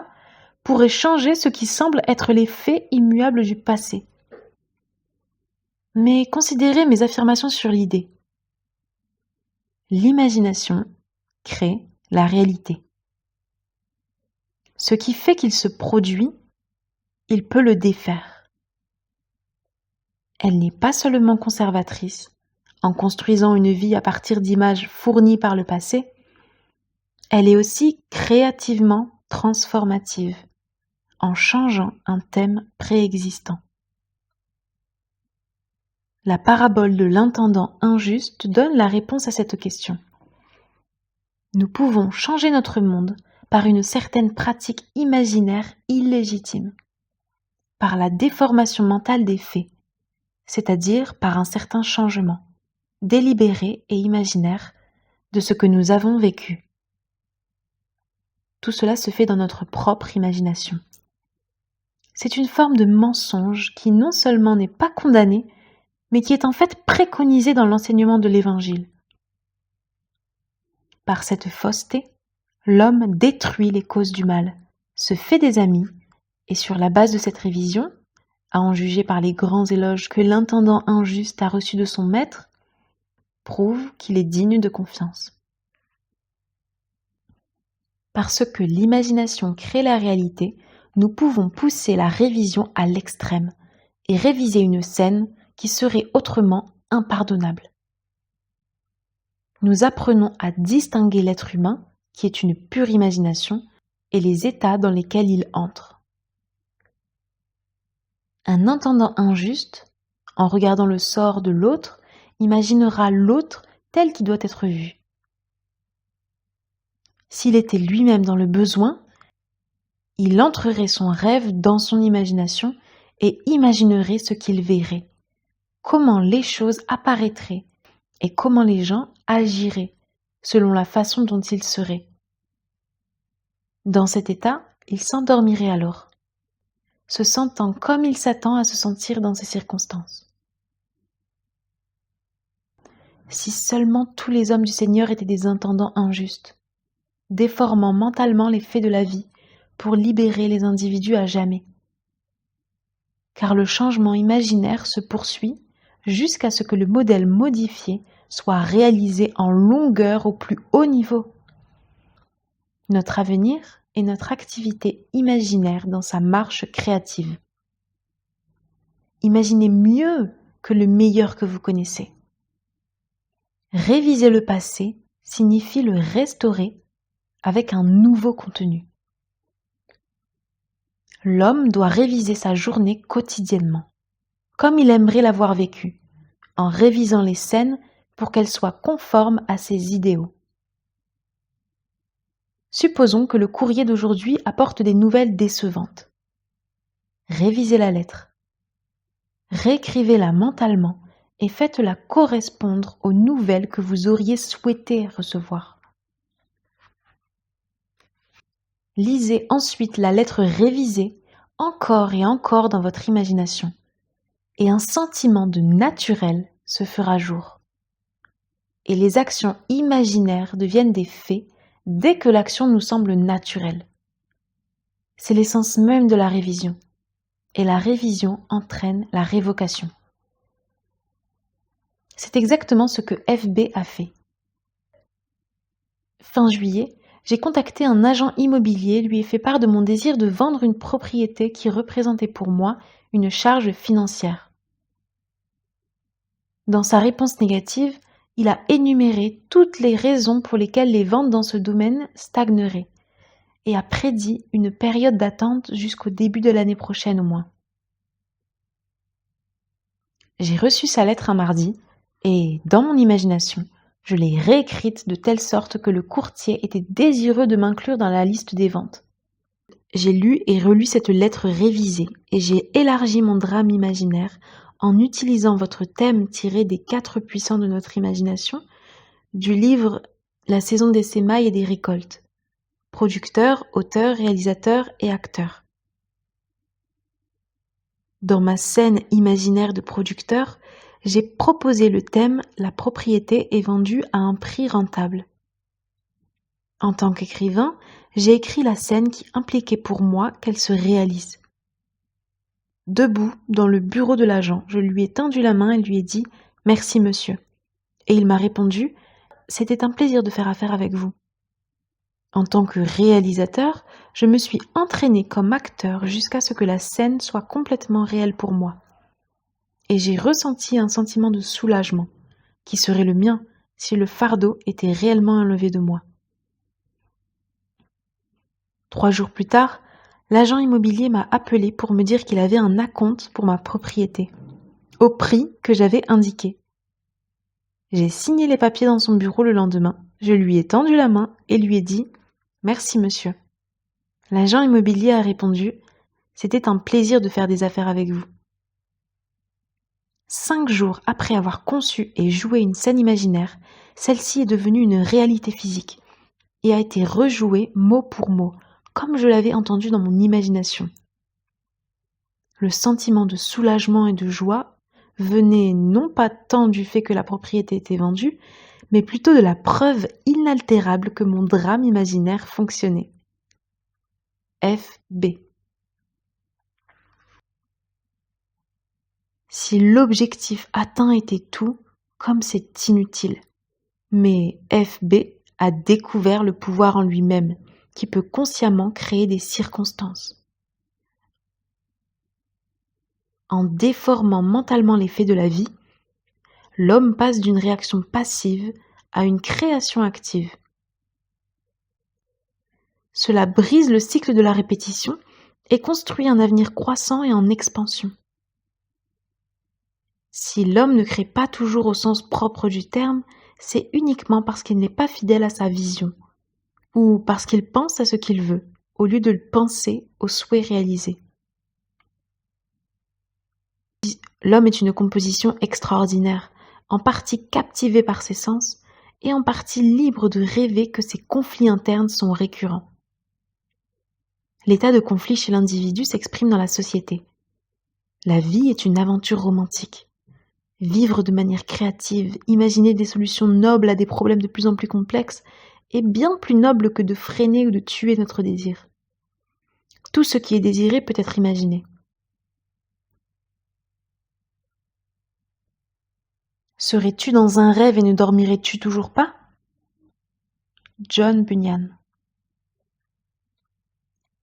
pourrait changer ce qui semble être les faits immuables du passé. Mais considérez mes affirmations sur l'idée. L'imagination crée la réalité. Ce qui fait qu'il se produit, il peut le défaire. Elle n'est pas seulement conservatrice, en construisant une vie à partir d'images fournies par le passé, elle est aussi créativement transformative, en changeant un thème préexistant. La parabole de l'intendant injuste donne la réponse à cette question. Nous pouvons changer notre monde par une certaine pratique imaginaire illégitime, par la déformation mentale des faits, c'est-à-dire par un certain changement, délibéré et imaginaire, de ce que nous avons vécu. Tout cela se fait dans notre propre imagination. C'est une forme de mensonge qui non seulement n'est pas condamnée, mais qui est en fait préconisée dans l'enseignement de l'Évangile. Par cette fausseté, l'homme détruit les causes du mal, se fait des amis, et sur la base de cette révision, à en juger par les grands éloges que l'intendant injuste a reçus de son maître, prouve qu'il est digne de confiance. Parce que l'imagination crée la réalité, nous pouvons pousser la révision à l'extrême et réviser une scène qui serait autrement impardonnable. Nous apprenons à distinguer l'être humain qui est une pure imagination, et les états dans lesquels il entre. Un intendant injuste, en regardant le sort de l'autre, imaginera l'autre tel qu'il doit être vu. S'il était lui-même dans le besoin, il entrerait son rêve dans son imagination et imaginerait ce qu'il verrait, comment les choses apparaîtraient et comment les gens agiraient selon la façon dont ils seraient. Dans cet état, il s'endormirait alors, se sentant comme il s'attend à se sentir dans ces circonstances. Si seulement tous les hommes du Seigneur étaient des intendants injustes, déformant mentalement les faits de la vie pour libérer les individus à jamais. Car le changement imaginaire se poursuit jusqu'à ce que le modèle modifié soit réalisé en longueur au plus haut niveau. Notre avenir est notre activité imaginaire dans sa marche créative. Imaginez mieux que le meilleur que vous connaissez. Réviser le passé signifie le restaurer avec un nouveau contenu. L'homme doit réviser sa journée quotidiennement, comme il aimerait l'avoir vécue, en révisant les scènes pour qu'elles soient conformes à ses idéaux. Supposons que le courrier d'aujourd'hui apporte des nouvelles décevantes. Révisez la lettre. Réécrivez-la mentalement et faites-la correspondre aux nouvelles que vous auriez souhaité recevoir. Lisez ensuite la lettre révisée encore et encore dans votre imagination, et un sentiment de naturel se fera jour. Et les actions imaginaires deviennent des faits dès que l'action nous semble naturelle. C'est l'essence même de la révision, et la révision entraîne la révocation. C'est exactement ce que FB a fait. Fin juillet, j'ai contacté un agent immobilier, lui ai fait part de mon désir de vendre une propriété qui représentait pour moi une charge financière. Dans sa réponse négative, il a énuméré toutes les raisons pour lesquelles les ventes dans ce domaine stagneraient et a prédit une période d'attente jusqu'au début de l'année prochaine au moins. J'ai reçu sa lettre un mardi et, dans mon imagination, je l'ai réécrite de telle sorte que le courtier était désireux de m'inclure dans la liste des ventes. J'ai lu et relu cette lettre révisée et j'ai élargi mon drame imaginaire en utilisant votre thème tiré des 4 puissants de notre imagination du livre La saison des sémailles et des récoltes. Producteur, auteur, réalisateur et acteur. Dans ma scène imaginaire de producteur, j'ai proposé le thème « La propriété est vendue à un prix rentable ». En tant qu'écrivain, j'ai écrit la scène qui impliquait pour moi qu'elle se réalise. Debout, dans le bureau de l'agent, je lui ai tendu la main et lui ai dit « Merci monsieur ». Et il m'a répondu « C'était un plaisir de faire affaire avec vous ». En tant que réalisateur, je me suis entraînée comme acteur jusqu'à ce que la scène soit complètement réelle pour moi. Et j'ai ressenti un sentiment de soulagement, qui serait le mien si le fardeau était réellement enlevé de moi. 3 jours plus tard, l'agent immobilier m'a appelé pour me dire qu'il avait un acompte pour ma propriété, au prix que j'avais indiqué. J'ai signé les papiers dans son bureau le lendemain, je lui ai tendu la main et lui ai dit « Merci monsieur ». L'agent immobilier a répondu « C'était un plaisir de faire des affaires avec vous ». 5 jours après avoir conçu et joué une scène imaginaire, celle-ci est devenue une réalité physique et a été rejouée mot pour mot, comme je l'avais entendue dans mon imagination. Le sentiment de soulagement et de joie venait non pas tant du fait que la propriété était vendue, mais plutôt de la preuve inaltérable que mon drame imaginaire fonctionnait. FB. Si l'objectif atteint était tout, comme c'est inutile. Mais FB a découvert le pouvoir en lui-même, qui peut consciemment créer des circonstances. En déformant mentalement les faits de la vie, l'homme passe d'une réaction passive à une création active. Cela brise le cycle de la répétition et construit un avenir croissant et en expansion. Si l'homme ne crée pas toujours au sens propre du terme, c'est uniquement parce qu'il n'est pas fidèle à sa vision, ou parce qu'il pense à ce qu'il veut, au lieu de le penser aux souhaits réalisés. L'homme est une composition extraordinaire, en partie captivé par ses sens, et en partie libre de rêver que ses conflits internes sont récurrents. L'état de conflit chez l'individu s'exprime dans la société. La vie est une aventure romantique. Vivre de manière créative, imaginer des solutions nobles à des problèmes de plus en plus complexes est bien plus noble que de freiner ou de tuer notre désir. Tout ce qui est désiré peut être imaginé. Serais-tu dans un rêve et ne dormirais-tu toujours pas? John Bunyan.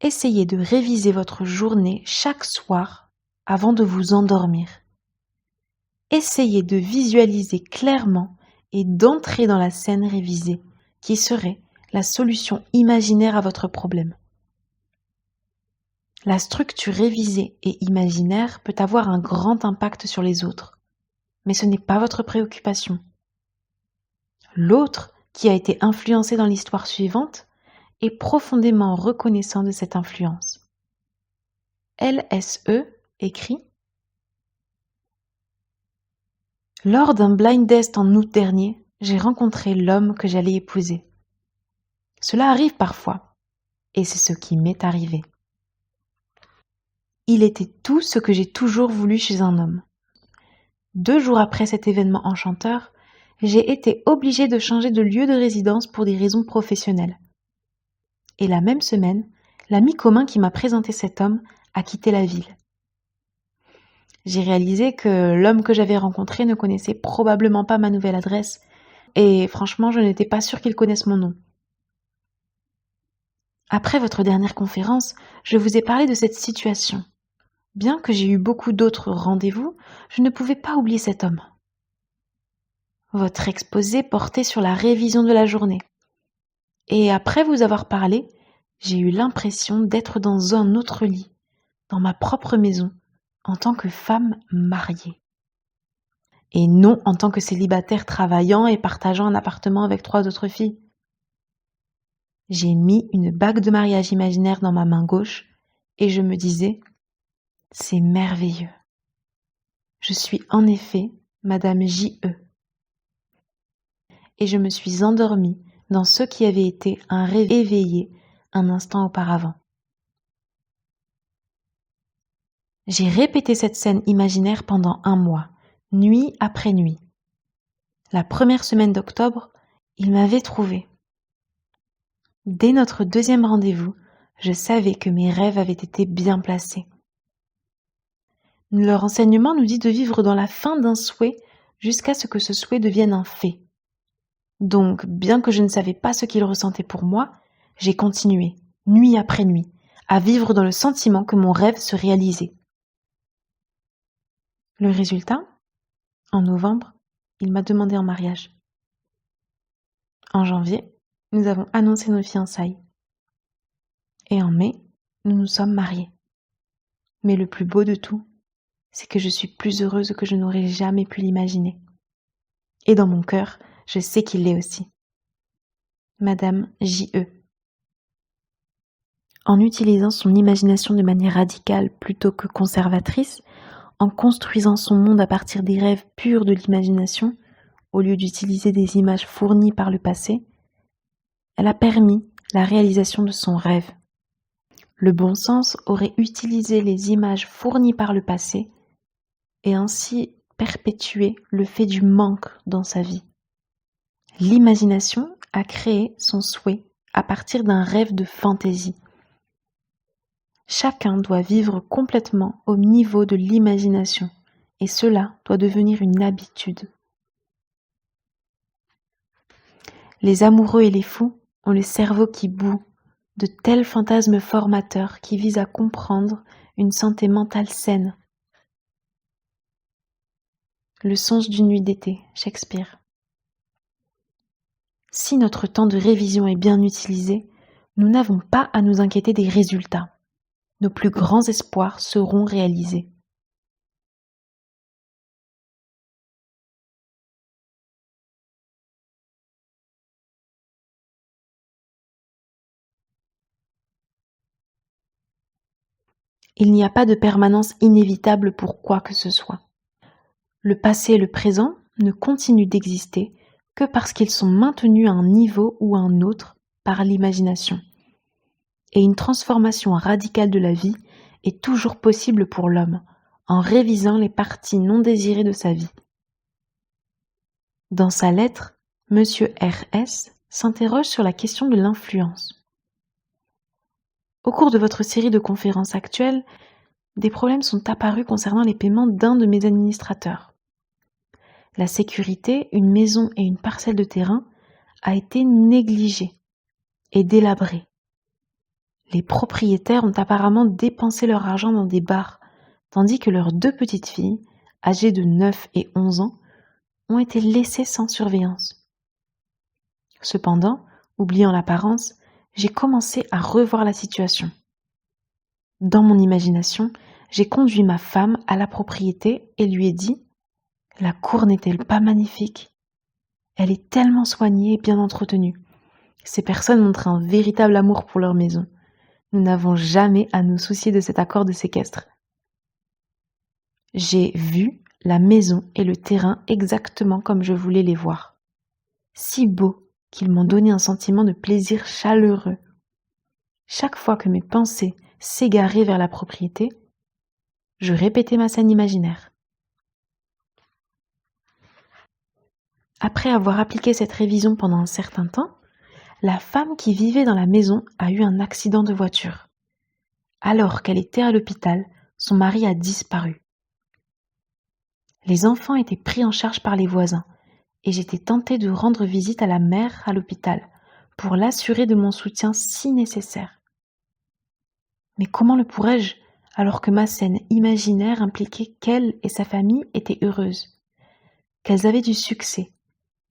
Essayez de réviser votre journée chaque soir avant de vous endormir. Essayez de visualiser clairement et d'entrer dans la scène révisée, qui serait la solution imaginaire à votre problème. La structure révisée et imaginaire peut avoir un grand impact sur les autres, mais ce n'est pas votre préoccupation. L'autre, qui a été influencé dans l'histoire suivante, est profondément reconnaissant de cette influence. LSE écrit: Lors d'un blind test en août dernier, j'ai rencontré l'homme que j'allais épouser. Cela arrive parfois, et c'est ce qui m'est arrivé. Il était tout ce que j'ai toujours voulu chez un homme. 2 jours après cet événement enchanteur, j'ai été obligée de changer de lieu de résidence pour des raisons professionnelles. Et la même semaine, l'ami commun qui m'a présenté cet homme a quitté la ville. J'ai réalisé que l'homme que j'avais rencontré ne connaissait probablement pas ma nouvelle adresse, et franchement, je n'étais pas sûre qu'il connaisse mon nom. Après votre dernière conférence, je vous ai parlé de cette situation. Bien que j'ai eu beaucoup d'autres rendez-vous, je ne pouvais pas oublier cet homme. Votre exposé portait sur la révision de la journée. Et après vous avoir parlé, j'ai eu l'impression d'être dans un autre lit, dans ma propre maison, en tant que femme mariée. Et non en tant que célibataire travaillant et partageant un appartement avec 3 autres filles. J'ai mis une bague de mariage imaginaire dans ma main gauche et je me disais: c'est merveilleux. Je suis en effet Madame J.E. Et je me suis endormie dans ce qui avait été un rêve éveillé un instant auparavant. J'ai répété cette scène imaginaire pendant 1 mois, nuit après nuit. La première semaine d'octobre, il m'avait trouvée. Dès notre 2e rendez-vous, je savais que mes rêves avaient été bien placés. Le renseignement nous dit de vivre dans la fin d'un souhait jusqu'à ce que ce souhait devienne un fait. Donc, bien que je ne savais pas ce qu'il ressentait pour moi, j'ai continué, nuit après nuit, à vivre dans le sentiment que mon rêve se réalisait. Le résultat? En novembre, il m'a demandé en mariage. En janvier, nous avons annoncé nos fiançailles. Et en mai, nous nous sommes mariés. Mais le plus beau de tout, c'est que je suis plus heureuse que je n'aurais jamais pu l'imaginer. Et dans mon cœur, je sais qu'il l'est aussi. Madame J.E. En utilisant son imagination de manière radicale plutôt que conservatrice, en construisant son monde à partir des rêves purs de l'imagination, au lieu d'utiliser des images fournies par le passé, elle a permis la réalisation de son rêve. Le bon sens aurait utilisé les images fournies par le passé et ainsi perpétué le fait du manque dans sa vie. L'imagination a créé son souhait à partir d'un rêve de fantaisie. Chacun doit vivre complètement au niveau de l'imagination et cela doit devenir une habitude. Les amoureux et les fous ont le cerveau qui bout de tels fantasmes formateurs qui visent à comprendre une santé mentale saine. Le songe d'une nuit d'été, Shakespeare. Si notre temps de révision est bien utilisé, Nous n'avons pas à nous inquiéter des résultats. Nos plus grands espoirs seront réalisés. Il n'y a pas de permanence inévitable pour quoi que ce soit. Le passé et le présent ne continuent d'exister que parce qu'ils sont maintenus à un niveau ou à un autre par l'imagination. Et une transformation radicale de la vie est toujours possible pour l'homme, en révisant les parties non désirées de sa vie. Dans sa lettre, M. R.S. s'interroge sur la question de l'influence. Au cours de votre série de conférences actuelles, des problèmes sont apparus concernant les paiements d'un de mes administrateurs. La sécurité, une maison et une parcelle de terrain a été négligée et délabrée. Les propriétaires ont apparemment dépensé leur argent dans des bars, tandis que leurs 2 petites filles, âgées de 9 et 11 ans, ont été laissées sans surveillance. Cependant, oubliant l'apparence, j'ai commencé à revoir la situation. Dans mon imagination, j'ai conduit ma femme à la propriété et lui ai dit « La cour n'est-elle pas magnifique ? Elle est tellement soignée et bien entretenue. Ces personnes montrent un véritable amour pour leur maison. Nous n'avons jamais à nous soucier de cet accord de séquestre. » J'ai vu la maison et le terrain exactement comme je voulais les voir. Si beaux qu'ils m'ont donné un sentiment de plaisir chaleureux. Chaque fois que mes pensées s'égaraient vers la propriété, je répétais ma scène imaginaire. Après avoir appliqué cette révision pendant un certain temps, la femme qui vivait dans la maison a eu un accident de voiture. Alors qu'elle était à l'hôpital, son mari a disparu. Les enfants étaient pris en charge par les voisins et j'étais tentée de rendre visite à la mère à l'hôpital pour l'assurer de mon soutien si nécessaire. Mais comment le pourrais-je alors que ma scène imaginaire impliquait qu'elle et sa famille étaient heureuses, qu'elles avaient du succès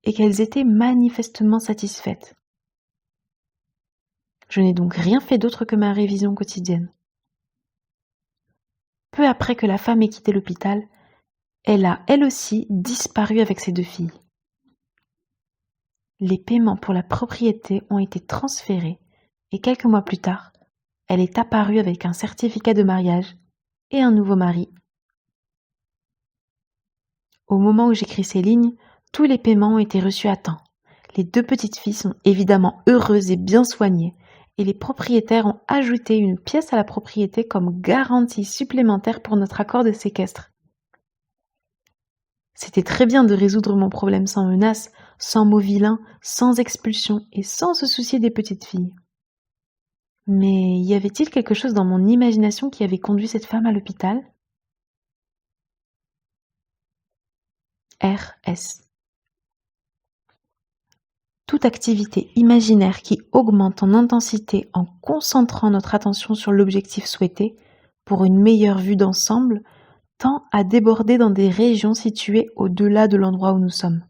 et qu'elles étaient manifestement satisfaites. Je n'ai donc rien fait d'autre que ma révision quotidienne. Peu après que la femme ait quitté l'hôpital, elle a elle aussi disparu avec ses 2 filles. Les paiements pour la propriété ont été transférés et quelques mois plus tard, elle est apparue avec un certificat de mariage et un nouveau mari. Au moment où j'écris ces lignes, tous les paiements ont été reçus à temps. Les 2 petites filles sont évidemment heureuses et bien soignées et les propriétaires ont ajouté une pièce à la propriété comme garantie supplémentaire pour notre accord de séquestre. C'était très bien de résoudre mon problème sans menace, sans mots vilains, sans expulsion et sans se soucier des petites filles. Mais y avait-il quelque chose dans mon imagination qui avait conduit cette femme à l'hôpital ? R.S. Toute activité imaginaire qui augmente en intensité en concentrant notre attention sur l'objectif souhaité pour une meilleure vue d'ensemble tend à déborder dans des régions situées au-delà de l'endroit où nous sommes.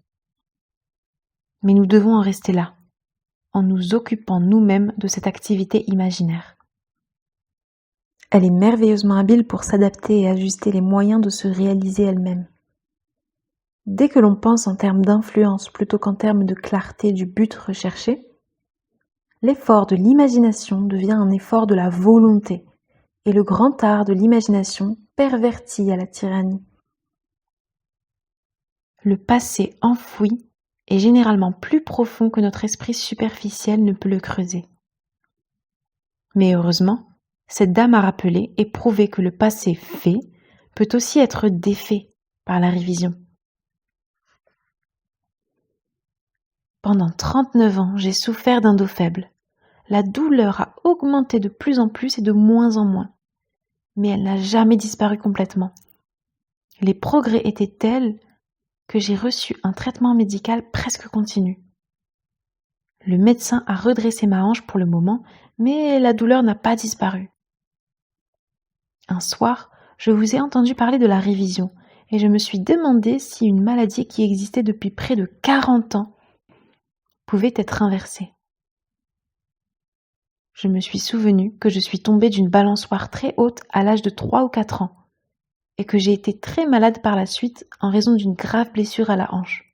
Mais nous devons en rester là, en nous occupant nous-mêmes de cette activité imaginaire. Elle est merveilleusement habile pour s'adapter et ajuster les moyens de se réaliser elle-même. Dès que l'on pense en termes d'influence plutôt qu'en termes de clarté du but recherché, l'effort de l'imagination devient un effort de la volonté, et le grand art de l'imagination pervertit à la tyrannie. Le passé enfoui est généralement plus profond que notre esprit superficiel ne peut le creuser. Mais heureusement, cette dame a rappelé et prouvé que le passé fait peut aussi être défait par la révision. Pendant 39 ans, j'ai souffert d'un dos faible. La douleur a augmenté de plus en plus et de moins en moins, mais elle n'a jamais disparu complètement. Les progrès étaient tels que j'ai reçu un traitement médical presque continu. Le médecin a redressé ma hanche pour le moment, mais la douleur n'a pas disparu. Un soir, je vous ai entendu parler de la révision et je me suis demandé si une maladie qui existait depuis près de 40 ans pouvait être inversée. je me suis souvenu que je suis tombée d'une balançoire très haute à l'âge de 3 ou 4 ans et que j'ai été très malade par la suite en raison d'une grave blessure à la hanche.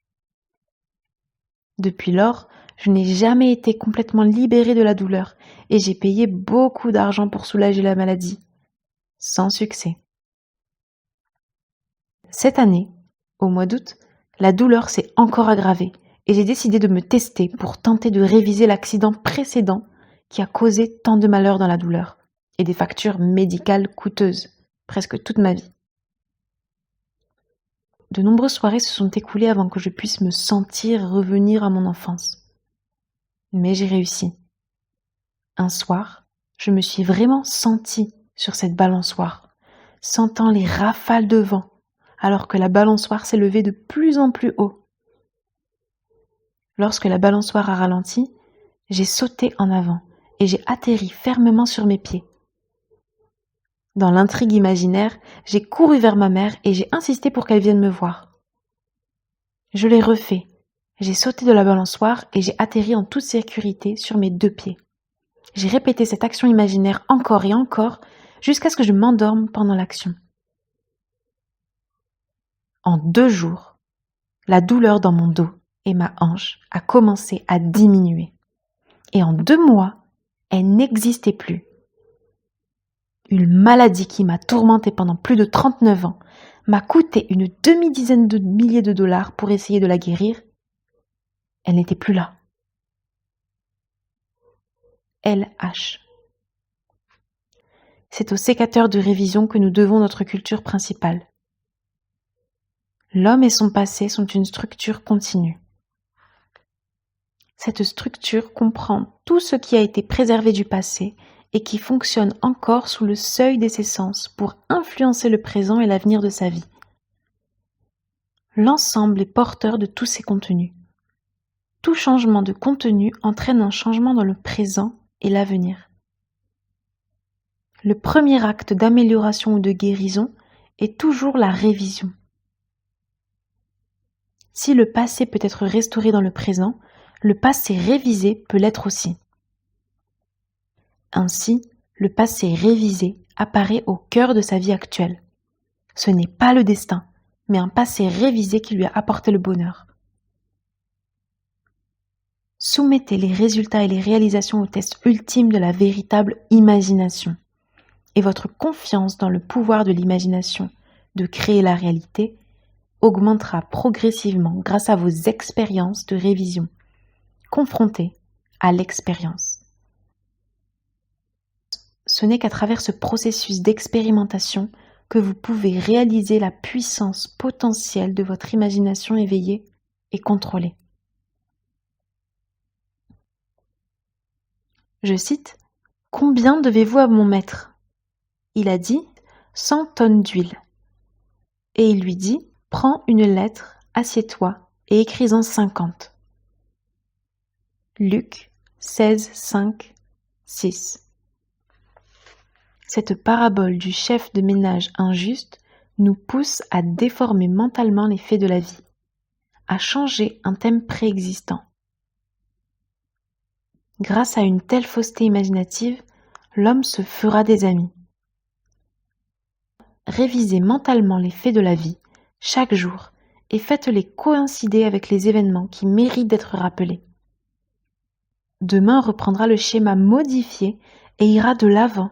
Depuis lors, je n'ai jamais été complètement libérée de la douleur et j'ai payé beaucoup d'argent pour soulager la maladie, sans succès. Cette année, au mois d'août, la douleur s'est encore aggravée et j'ai décidé de me tester pour tenter de réviser l'accident précédent qui a causé tant de malheur dans la douleur et des factures médicales coûteuses, presque toute ma vie. De nombreuses soirées se sont écoulées avant que je puisse me sentir revenir à mon enfance. Mais j'ai réussi. Un soir, je me suis vraiment sentie sur cette balançoire, sentant les rafales de vent, alors que la balançoire s'élevait de plus en plus haut. Lorsque la balançoire a ralenti, j'ai sauté en avant et j'ai atterri fermement sur mes pieds. Dans l'intrigue imaginaire, j'ai couru vers ma mère et j'ai insisté pour qu'elle vienne me voir. Je l'ai refait. J'ai sauté de la balançoire et j'ai atterri en toute sécurité sur mes 2 pieds. J'ai répété cette action imaginaire encore et encore jusqu'à ce que je m'endorme pendant l'action. En 2 jours, la douleur dans mon dos et ma hanche a commencé à diminuer. Et en 2 mois, elle n'existait plus. Une maladie qui m'a tourmentée pendant plus de 39 ans m'a coûté une demi-dizaine de milliers de dollars pour essayer de la guérir. Elle n'était plus là. LH. C'est au sécateur de révision que nous devons notre culture principale. L'homme et son passé sont une structure continue. Cette structure comprend tout ce qui a été préservé du passé et qui fonctionne encore sous le seuil de ses sens pour influencer le présent et l'avenir de sa vie. L'ensemble est porteur de tous ces contenus. Tout changement de contenu entraîne un changement dans le présent et l'avenir. Le premier acte d'amélioration ou de guérison est toujours la révision. Si le passé peut être restauré dans le présent, le passé révisé peut l'être aussi. Ainsi, le passé révisé apparaît au cœur de sa vie actuelle. Ce n'est pas le destin, mais un passé révisé qui lui a apporté le bonheur. Soumettez les résultats et les réalisations au test ultime de la véritable imagination. Et votre confiance dans le pouvoir de l'imagination de créer la réalité augmentera progressivement grâce à vos expériences de révision, confrontées à l'expérience. Ce n'est qu'à travers ce processus d'expérimentation que vous pouvez réaliser la puissance potentielle de votre imagination éveillée et contrôlée. Je cite « Combien devez-vous à mon maître ?» Il a dit « 100 tonnes d'huile. » Et il lui dit « Prends une lettre, assieds-toi et écris-en 50. » Luc 16, 5, 6. Cette parabole du chef de ménage injuste nous pousse à déformer mentalement les faits de la vie, à changer un thème préexistant. Grâce à une telle fausseté imaginative, l'homme se fera des amis. Révisez mentalement les faits de la vie, chaque jour, et faites-les coïncider avec les événements qui méritent d'être rappelés. Demain reprendra le schéma modifié et ira de l'avant,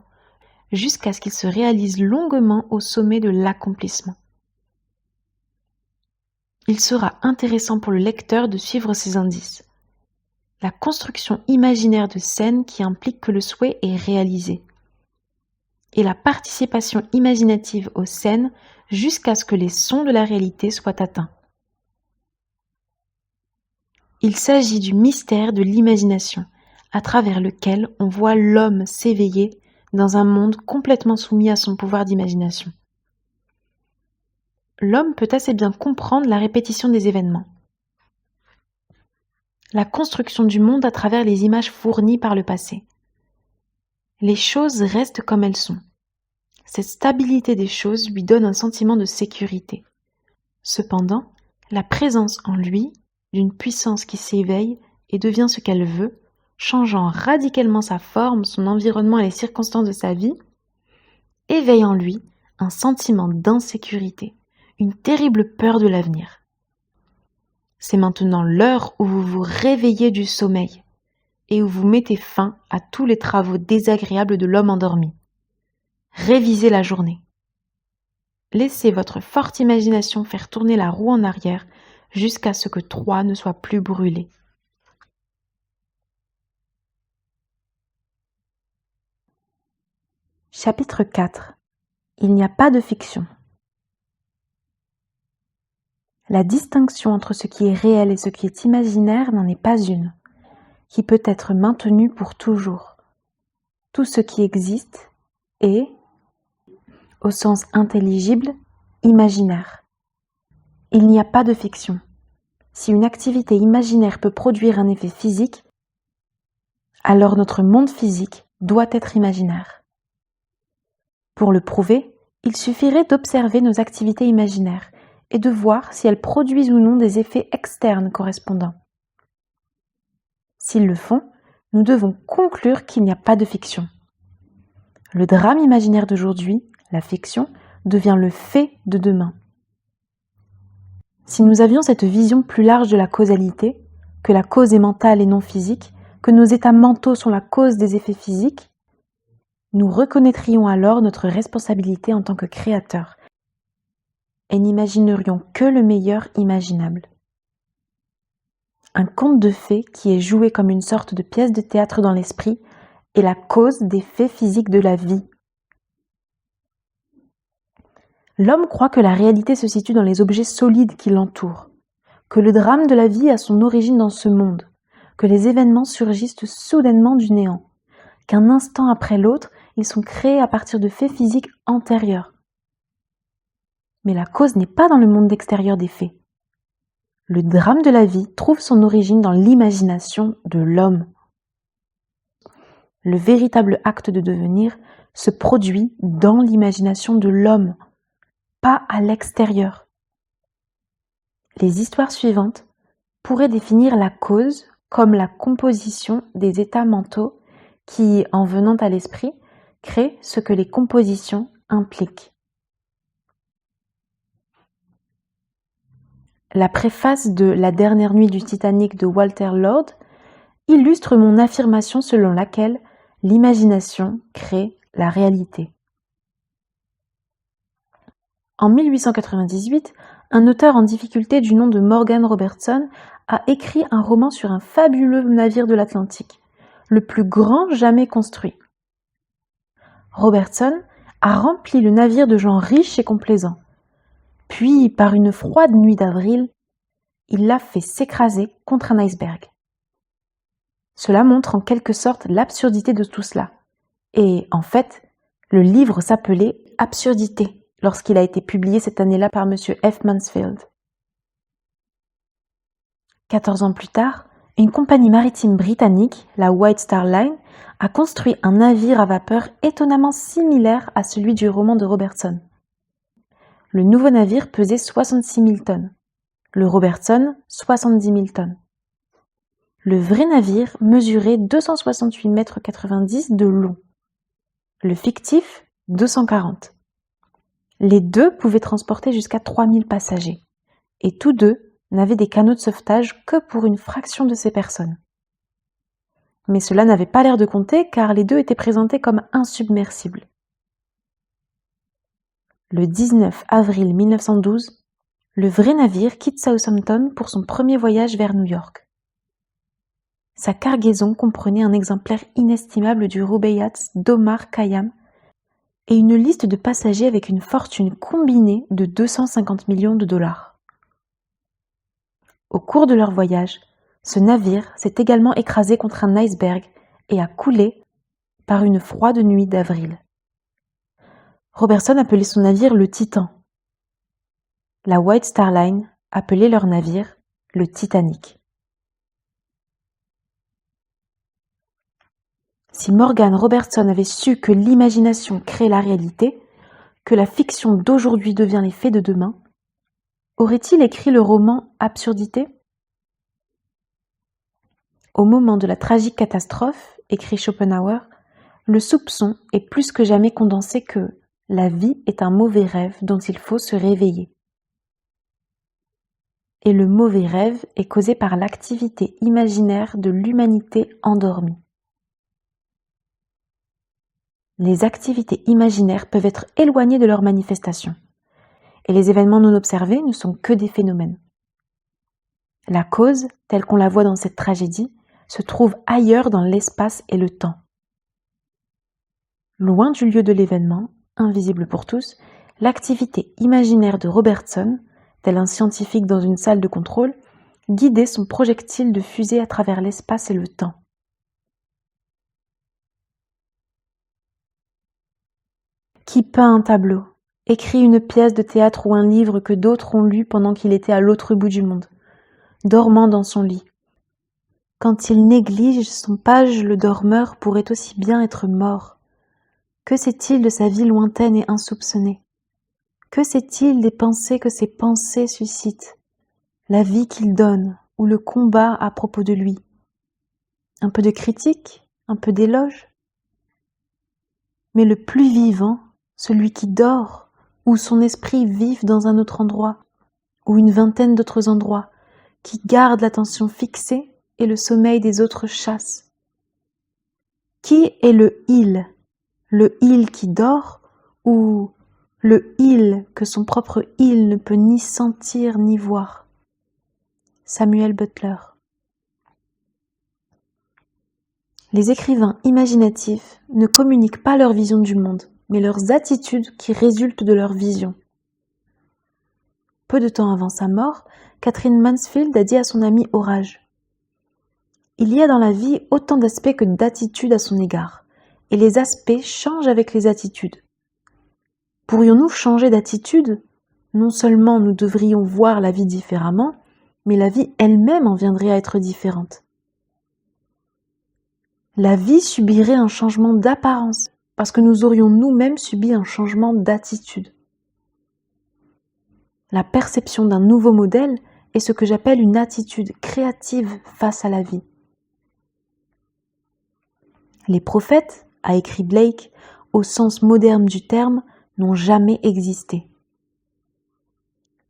jusqu'à ce qu'il se réalise longuement au sommet de l'accomplissement. Il sera intéressant pour le lecteur de suivre ces indices. La construction imaginaire de scènes qui implique que le souhait est réalisé. Et la participation imaginative aux scènes jusqu'à ce que les sons de la réalité soient atteints. Il s'agit du mystère de l'imagination, à travers lequel on voit l'homme s'éveiller dans un monde complètement soumis à son pouvoir d'imagination. L'homme peut assez bien comprendre la répétition des événements. La construction du monde à travers les images fournies par le passé. Les choses restent comme elles sont. Cette stabilité des choses lui donne un sentiment de sécurité. Cependant, la présence en lui d'une puissance qui s'éveille et devient ce qu'elle veut changeant radicalement sa forme, son environnement et les circonstances de sa vie, éveille en lui un sentiment d'insécurité, une terrible peur de l'avenir. C'est maintenant l'heure où vous vous réveillez du sommeil et où vous mettez fin à tous les travaux désagréables de l'homme endormi. Révisez la journée. Laissez votre forte imagination faire tourner la roue en arrière jusqu'à ce que Troie ne soit plus brûlée. Chapitre 4. Il n'y a pas de fiction. La distinction entre ce qui est réel et ce qui est imaginaire n'en est pas une, qui peut être maintenue pour toujours. Tout ce qui existe est, au sens intelligible, imaginaire. Il n'y a pas de fiction. Si une activité imaginaire peut produire un effet physique, alors notre monde physique doit être imaginaire. Pour le prouver, il suffirait d'observer nos activités imaginaires et de voir si elles produisent ou non des effets externes correspondants. S'ils le font, nous devons conclure qu'il n'y a pas de fiction. Le drame imaginaire d'aujourd'hui, la fiction, devient le fait de demain. Si nous avions cette vision plus large de la causalité, que la cause est mentale et non physique, que nos états mentaux sont la cause des effets physiques, nous reconnaîtrions alors notre responsabilité en tant que créateurs et n'imaginerions que le meilleur imaginable. Un conte de fées qui est joué comme une sorte de pièce de théâtre dans l'esprit est la cause des faits physiques de la vie. L'homme croit que la réalité se situe dans les objets solides qui l'entourent, que le drame de la vie a son origine dans ce monde, que les événements surgissent soudainement du néant, qu'un instant après l'autre, ils sont créés à partir de faits physiques antérieurs. Mais la cause n'est pas dans le monde extérieur des faits. Le drame de la vie trouve son origine dans l'imagination de l'homme. Le véritable acte de devenir se produit dans l'imagination de l'homme, pas à l'extérieur. Les histoires suivantes pourraient définir la cause comme la composition des états mentaux qui, en venant à l'esprit, créent ce que les compositions impliquent. La préface de La dernière nuit du Titanic de Walter Lord illustre mon affirmation selon laquelle l'imagination crée la réalité. En 1898, un auteur en difficulté du nom de Morgan Robertson a écrit un roman sur un fabuleux navire de l'Atlantique, le plus grand jamais construit. Robertson a rempli le navire de gens riches et complaisants. Puis, par une froide nuit d'avril, il l'a fait s'écraser contre un iceberg. Cela montre en quelque sorte l'absurdité de tout cela. Et, en fait, le livre s'appelait « Absurdité » lorsqu'il a été publié cette année-là par M. F. Mansfield. 14 ans plus tard, une compagnie maritime britannique, la White Star Line, a construit un navire à vapeur étonnamment similaire à celui du roman de Robertson. Le nouveau navire pesait 66 000 tonnes, le Robertson 70 000 tonnes. Le vrai navire mesurait 268,90 mètres de long, le fictif 240. Les deux pouvaient transporter jusqu'à 3000 passagers, et tous deux n'avaient des canots de sauvetage que pour une fraction de ces personnes. Mais cela n'avait pas l'air de compter car les deux étaient présentés comme insubmersibles. Le 19 avril 1912, le vrai navire quitte Southampton pour son premier voyage vers New York. Sa cargaison comprenait un exemplaire inestimable du Rubaiyat d'Omar Khayyam et une liste de passagers avec une fortune combinée de 250 millions de dollars. Au cours de leur voyage, ce navire s'est également écrasé contre un iceberg et a coulé par une froide nuit d'avril. Robertson appelait son navire le Titan. La White Star Line appelait leur navire le Titanic. Si Morgan Robertson avait su que l'imagination crée la réalité, que la fiction d'aujourd'hui devient les faits de demain, aurait-il écrit le roman Absurdité ? Au moment de la tragique catastrophe, écrit Schopenhauer, le soupçon est plus que jamais condensé que la vie est un mauvais rêve dont il faut se réveiller. Et le mauvais rêve est causé par l'activité imaginaire de l'humanité endormie. Les activités imaginaires peuvent être éloignées de leur manifestation, et les événements non observés ne sont que des phénomènes. La cause, telle qu'on la voit dans cette tragédie, se trouve ailleurs dans l'espace et le temps. Loin du lieu de l'événement, invisible pour tous, l'activité imaginaire de Robertson, tel un scientifique dans une salle de contrôle, guidait son projectile de fusée à travers l'espace et le temps. Qui peint un tableau, écrit une pièce de théâtre ou un livre que d'autres ont lu pendant qu'il était à l'autre bout du monde, dormant dans son lit. Quand il néglige son page, le dormeur pourrait aussi bien être mort. Que sait-il de sa vie lointaine et insoupçonnée? Que sait-il des pensées que ses pensées suscitent? La vie qu'il donne ou le combat à propos de lui? Un peu de critique, un peu d'éloge? Mais le plus vivant, celui qui dort, ou son esprit vif dans un autre endroit, ou une vingtaine d'autres endroits, qui garde l'attention fixée et le sommeil des autres chasse. Qui est le il? Le il qui dort, ou le il que son propre il ne peut ni sentir ni voir? Samuel Butler. Les écrivains imaginatifs ne communiquent pas leur vision du monde, mais leurs attitudes qui résultent de leur vision. Peu de temps avant sa mort, Catherine Mansfield a dit à son ami Orage: « Il y a dans la vie autant d'aspects que d'attitudes à son égard, et les aspects changent avec les attitudes. Pourrions-nous changer d'attitude? Non seulement nous devrions voir la vie différemment, mais la vie elle-même en viendrait à être différente. La vie subirait un changement d'apparence, parce que nous aurions nous-mêmes subi un changement d'attitude. La perception d'un nouveau modèle est ce que j'appelle une attitude créative face à la vie. Les prophètes, a écrit Blake, au sens moderne du terme, n'ont jamais existé.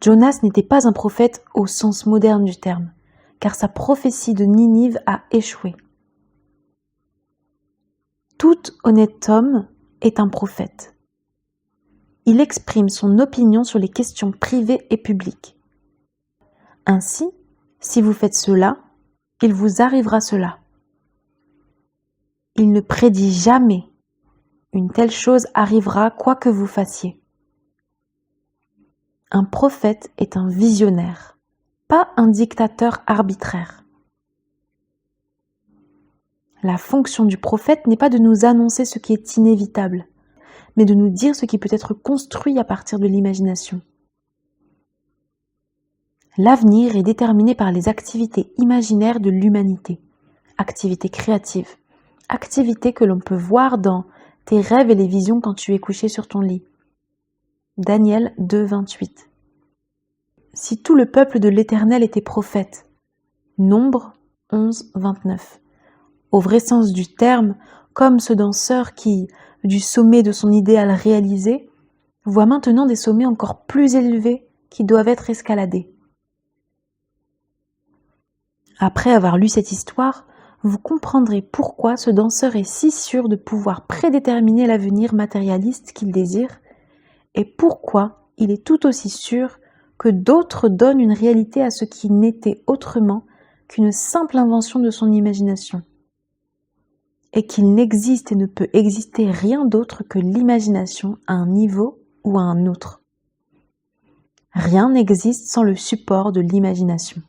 Jonas n'était pas un prophète au sens moderne du terme, car sa prophétie de Ninive a échoué. Tout honnête homme est un prophète. Il exprime son opinion sur les questions privées et publiques. Ainsi, si vous faites cela, il vous arrivera cela. Il ne prédit jamais une telle chose arrivera quoi que vous fassiez. Un prophète est un visionnaire, pas un dictateur arbitraire. La fonction du prophète n'est pas de nous annoncer ce qui est inévitable, mais de nous dire ce qui peut être construit à partir de l'imagination. L'avenir est déterminé par les activités imaginaires de l'humanité, activités créatives, activités que l'on peut voir dans tes rêves et les visions quand tu es couché sur ton lit. Daniel 2, 28. Si tout le peuple de l'Éternel était prophète. Nombre 11, 29. Au vrai sens du terme, comme ce danseur qui, du sommet de son idéal réalisé, voit maintenant des sommets encore plus élevés qui doivent être escaladés. Après avoir lu cette histoire, vous comprendrez pourquoi ce danseur est si sûr de pouvoir prédéterminer l'avenir matérialiste qu'il désire, et pourquoi il est tout aussi sûr que d'autres donnent une réalité à ce qui n'était autrement qu'une simple invention de son imagination, et qu'il n'existe et ne peut exister rien d'autre que l'imagination à un niveau ou à un autre. Rien n'existe sans le support de l'imagination.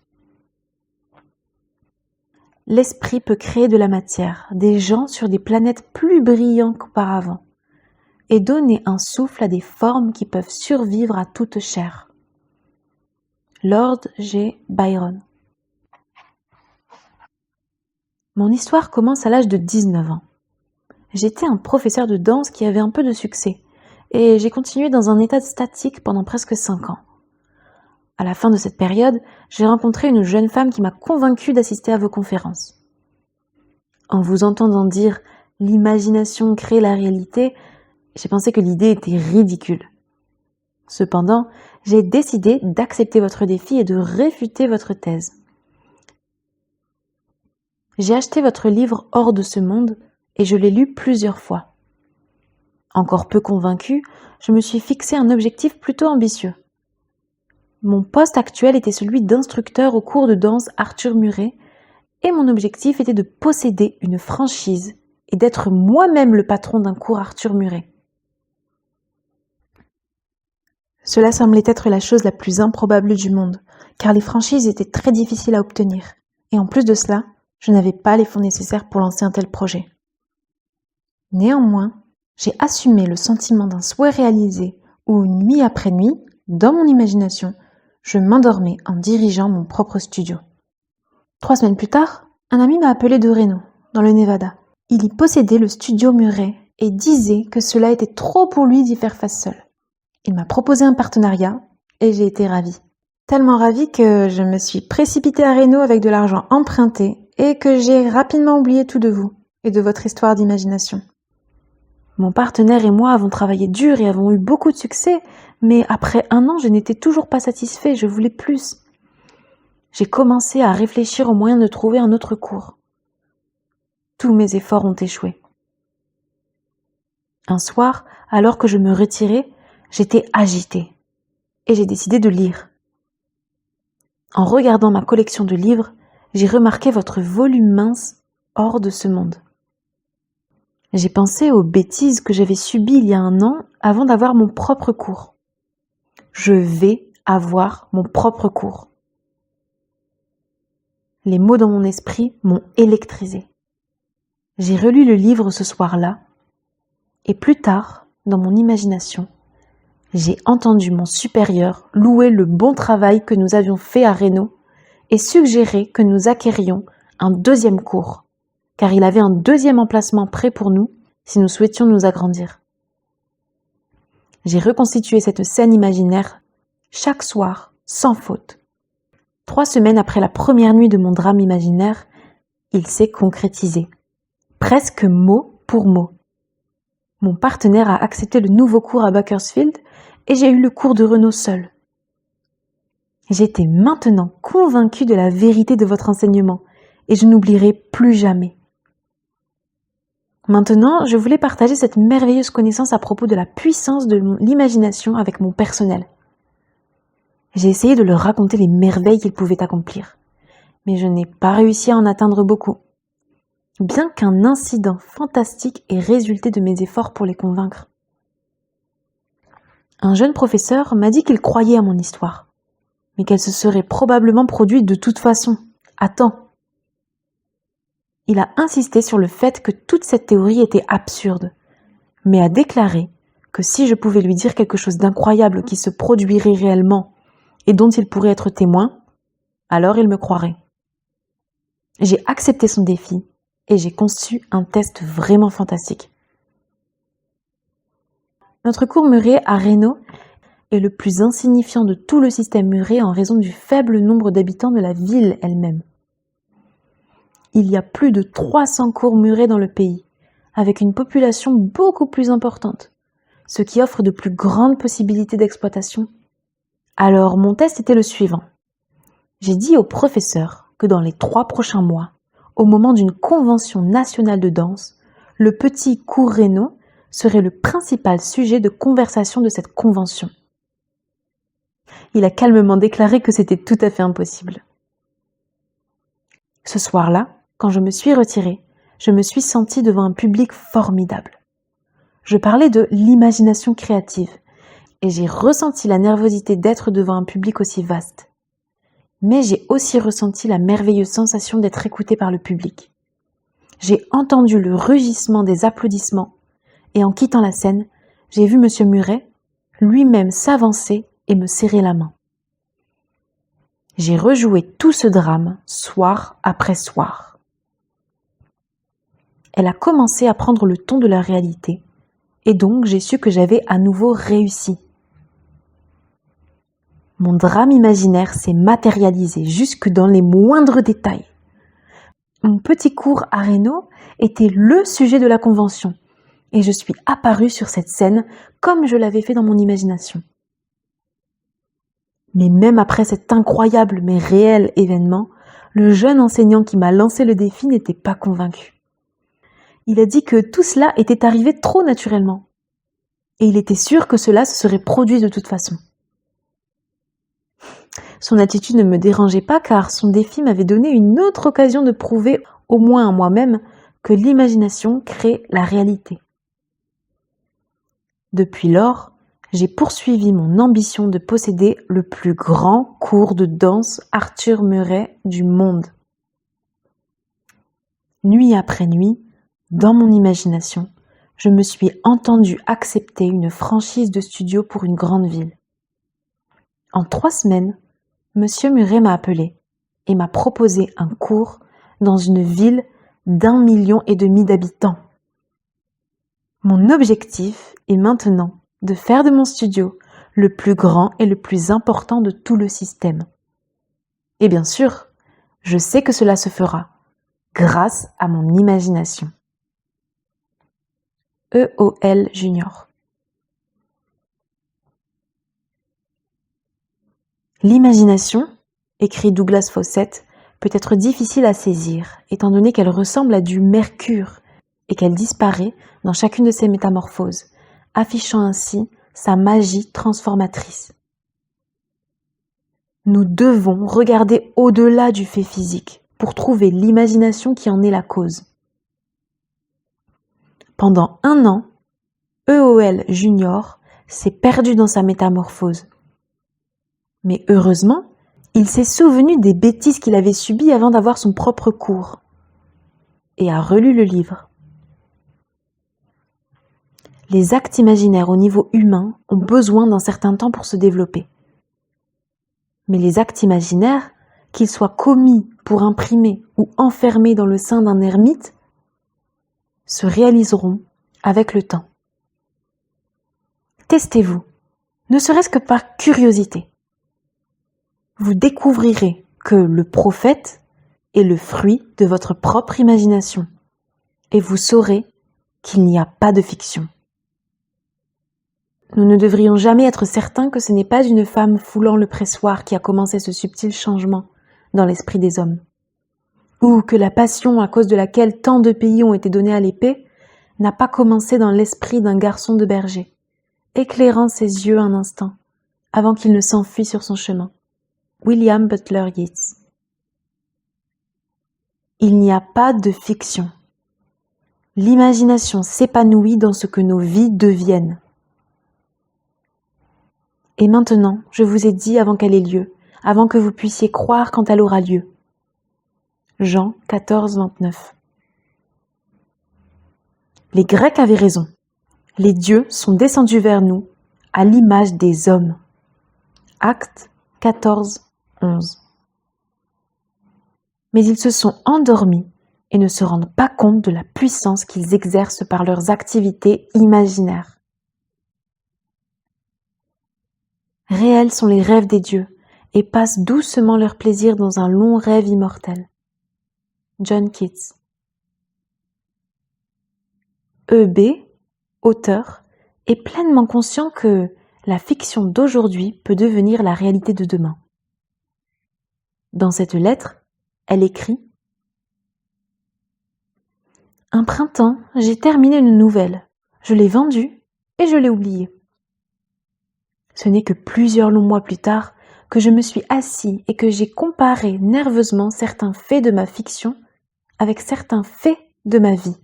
L'esprit peut créer de la matière, des gens sur des planètes plus brillants qu'auparavant, et donner un souffle à des formes qui peuvent survivre à toute chair. Lord G. Byron. Mon histoire commence à l'âge de 19 ans. J'étais un professeur de danse qui avait un peu de succès, et j'ai continué dans un état statique pendant presque 5 ans. À la fin de cette période, j'ai rencontré une jeune femme qui m'a convaincue d'assister à vos conférences. En vous entendant dire « l'imagination crée la réalité », j'ai pensé que l'idée était ridicule. Cependant, j'ai décidé d'accepter votre défi et de réfuter votre thèse. J'ai acheté votre livre Hors de ce monde et je l'ai lu plusieurs fois. Encore peu convaincue, je me suis fixé un objectif plutôt ambitieux. Mon poste actuel était celui d'instructeur au cours de danse Arthur Muret et mon objectif était de posséder une franchise et d'être moi-même le patron d'un cours Arthur Muret. Cela semblait être la chose la plus improbable du monde, car les franchises étaient très difficiles à obtenir, et en plus de cela, je n'avais pas les fonds nécessaires pour lancer un tel projet. Néanmoins, j'ai assumé le sentiment d'un souhait réalisé où, nuit après nuit, dans mon imagination, je m'endormais en dirigeant mon propre studio. 3 semaines plus tard, un ami m'a appelé de Reno, dans le Nevada. Il y possédait le studio Muret et disait que cela était trop pour lui d'y faire face seul. Il m'a proposé un partenariat et j'ai été ravie. Tellement ravie que je me suis précipitée à Reno avec de l'argent emprunté et que j'ai rapidement oublié tout de vous et de votre histoire d'imagination. Mon partenaire et moi avons travaillé dur et avons eu beaucoup de succès, mais après 1 an, je n'étais toujours pas satisfait, je voulais plus. J'ai commencé à réfléchir au moyen de trouver un autre cours. Tous mes efforts ont échoué. Un soir, alors que je me retirais, j'étais agitée et j'ai décidé de lire. En regardant ma collection de livres, j'ai remarqué votre volume mince Hors de ce monde. J'ai pensé aux bêtises que j'avais subies il y a 1 an avant d'avoir mon propre cours. Je vais avoir mon propre cours. Les mots dans mon esprit m'ont électrisée. J'ai relu le livre ce soir-là et plus tard, dans mon imagination, j'ai entendu mon supérieur louer le bon travail que nous avions fait à Reno et suggérer que nous acquérions un 2e cours, car il avait un 2e emplacement prêt pour nous si nous souhaitions nous agrandir. J'ai reconstitué cette scène imaginaire chaque soir, sans faute. 3 semaines après la première nuit de mon drame imaginaire, il s'est concrétisé, presque mot pour mot. Mon partenaire a accepté le nouveau cours à Bakersfield et j'ai eu le cours de Renaud seul. J'étais maintenant convaincue de la vérité de votre enseignement et je n'oublierai plus jamais. Maintenant, je voulais partager cette merveilleuse connaissance à propos de la puissance de l'imagination avec mon personnel. J'ai essayé de leur raconter les merveilles qu'ils pouvaient accomplir, mais je n'ai pas réussi à en atteindre beaucoup. Bien qu'un incident fantastique ait résulté de mes efforts pour les convaincre. Un jeune professeur m'a dit qu'il croyait à mon histoire, mais qu'elle se serait probablement produite de toute façon, à temps. Il a insisté sur le fait que toute cette théorie était absurde, mais a déclaré que si je pouvais lui dire quelque chose d'incroyable qui se produirait réellement et dont il pourrait être témoin, alors il me croirait. J'ai accepté son défi et j'ai conçu un test vraiment fantastique. Notre cours Muret à Reno est le plus insignifiant de tout le système Muret en raison du faible nombre d'habitants de la ville elle-même. Il y a plus de 300 cours Muret dans le pays, avec une population beaucoup plus importante, ce qui offre de plus grandes possibilités d'exploitation. Alors mon test était le suivant. J'ai dit au professeur que dans les 3 prochains mois, au moment d'une convention nationale de danse, le petit cours Reno serait le principal sujet de conversation de cette convention. Il a calmement déclaré que c'était tout à fait impossible. Ce soir-là, quand je me suis retirée, je me suis sentie devant un public formidable. Je parlais de l'imagination créative et j'ai ressenti la nervosité d'être devant un public aussi vaste. Mais j'ai aussi ressenti la merveilleuse sensation d'être écoutée par le public. J'ai entendu le rugissement des applaudissements et en quittant la scène, j'ai vu M. Muret lui-même s'avancer et me serrer la main. J'ai rejoué tout ce drame soir après soir. Elle a commencé à prendre le ton de la réalité et donc j'ai su que j'avais à nouveau réussi. Mon drame imaginaire s'est matérialisé jusque dans les moindres détails. Mon petit cours à Reno était le sujet de la convention et je suis apparue sur cette scène comme je l'avais fait dans mon imagination. Mais même après cet incroyable mais réel événement, le jeune enseignant qui m'a lancé le défi n'était pas convaincu. Il a dit que tout cela était arrivé trop naturellement et il était sûr que cela se serait produit de toute façon. Son attitude ne me dérangeait pas car son défi m'avait donné une autre occasion de prouver, au moins à moi-même, que l'imagination crée la réalité. Depuis lors, j'ai poursuivi mon ambition de posséder le plus grand cours de danse Arthur Murray du monde. Nuit après nuit, dans mon imagination, je me suis entendu accepter une franchise de studio pour une grande ville. En 3 semaines, Monsieur Murray m'a appelé et m'a proposé un cours dans une ville d'1,5 million d'habitants. Mon objectif est maintenant de faire de mon studio le plus grand et le plus important de tout le système. Et bien sûr, je sais que cela se fera grâce à mon imagination. EOL Junior. L'imagination, écrit Douglas Fawcett, peut être difficile à saisir, étant donné qu'elle ressemble à du mercure et qu'elle disparaît dans chacune de ses métamorphoses, affichant ainsi sa magie transformatrice. Nous devons regarder au-delà du fait physique pour trouver l'imagination qui en est la cause. Pendant 1 an, EOL Junior s'est perdu dans sa métamorphose. Mais heureusement, il s'est souvenu des bêtises qu'il avait subies avant d'avoir son propre cours et a relu le livre. Les actes imaginaires au niveau humain ont besoin d'un certain temps pour se développer. Mais les actes imaginaires, qu'ils soient commis pour imprimer ou enfermés dans le sein d'un ermite, se réaliseront avec le temps. Testez-vous, ne serait-ce que par curiosité. Vous découvrirez que le prophète est le fruit de votre propre imagination et vous saurez qu'il n'y a pas de fiction. Nous ne devrions jamais être certains que ce n'est pas une femme foulant le pressoir qui a commencé ce subtil changement dans l'esprit des hommes, ou que la passion à cause de laquelle tant de pays ont été donnés à l'épée n'a pas commencé dans l'esprit d'un garçon de berger, éclairant ses yeux un instant avant qu'il ne s'enfuit sur son chemin. William Butler Yeats. Il n'y a pas de fiction. L'imagination s'épanouit dans ce que nos vies deviennent. Et maintenant, je vous ai dit avant qu'elle ait lieu, avant que vous puissiez croire quand elle aura lieu. Jean 14, 29. Les Grecs avaient raison. Les dieux sont descendus vers nous à l'image des hommes. Actes 14, 11. Mais ils se sont endormis et ne se rendent pas compte de la puissance qu'ils exercent par leurs activités imaginaires. Réels sont les rêves des dieux et passent doucement leur plaisir dans un long rêve immortel. John Keats. E.B., auteur, est pleinement conscient que la fiction d'aujourd'hui peut devenir la réalité de demain. Dans cette lettre, elle écrit « Un printemps, j'ai terminé une nouvelle. Je l'ai vendue et je l'ai oubliée. Ce n'est que plusieurs longs mois plus tard que je me suis assis et que j'ai comparé nerveusement certains faits de ma fiction avec certains faits de ma vie.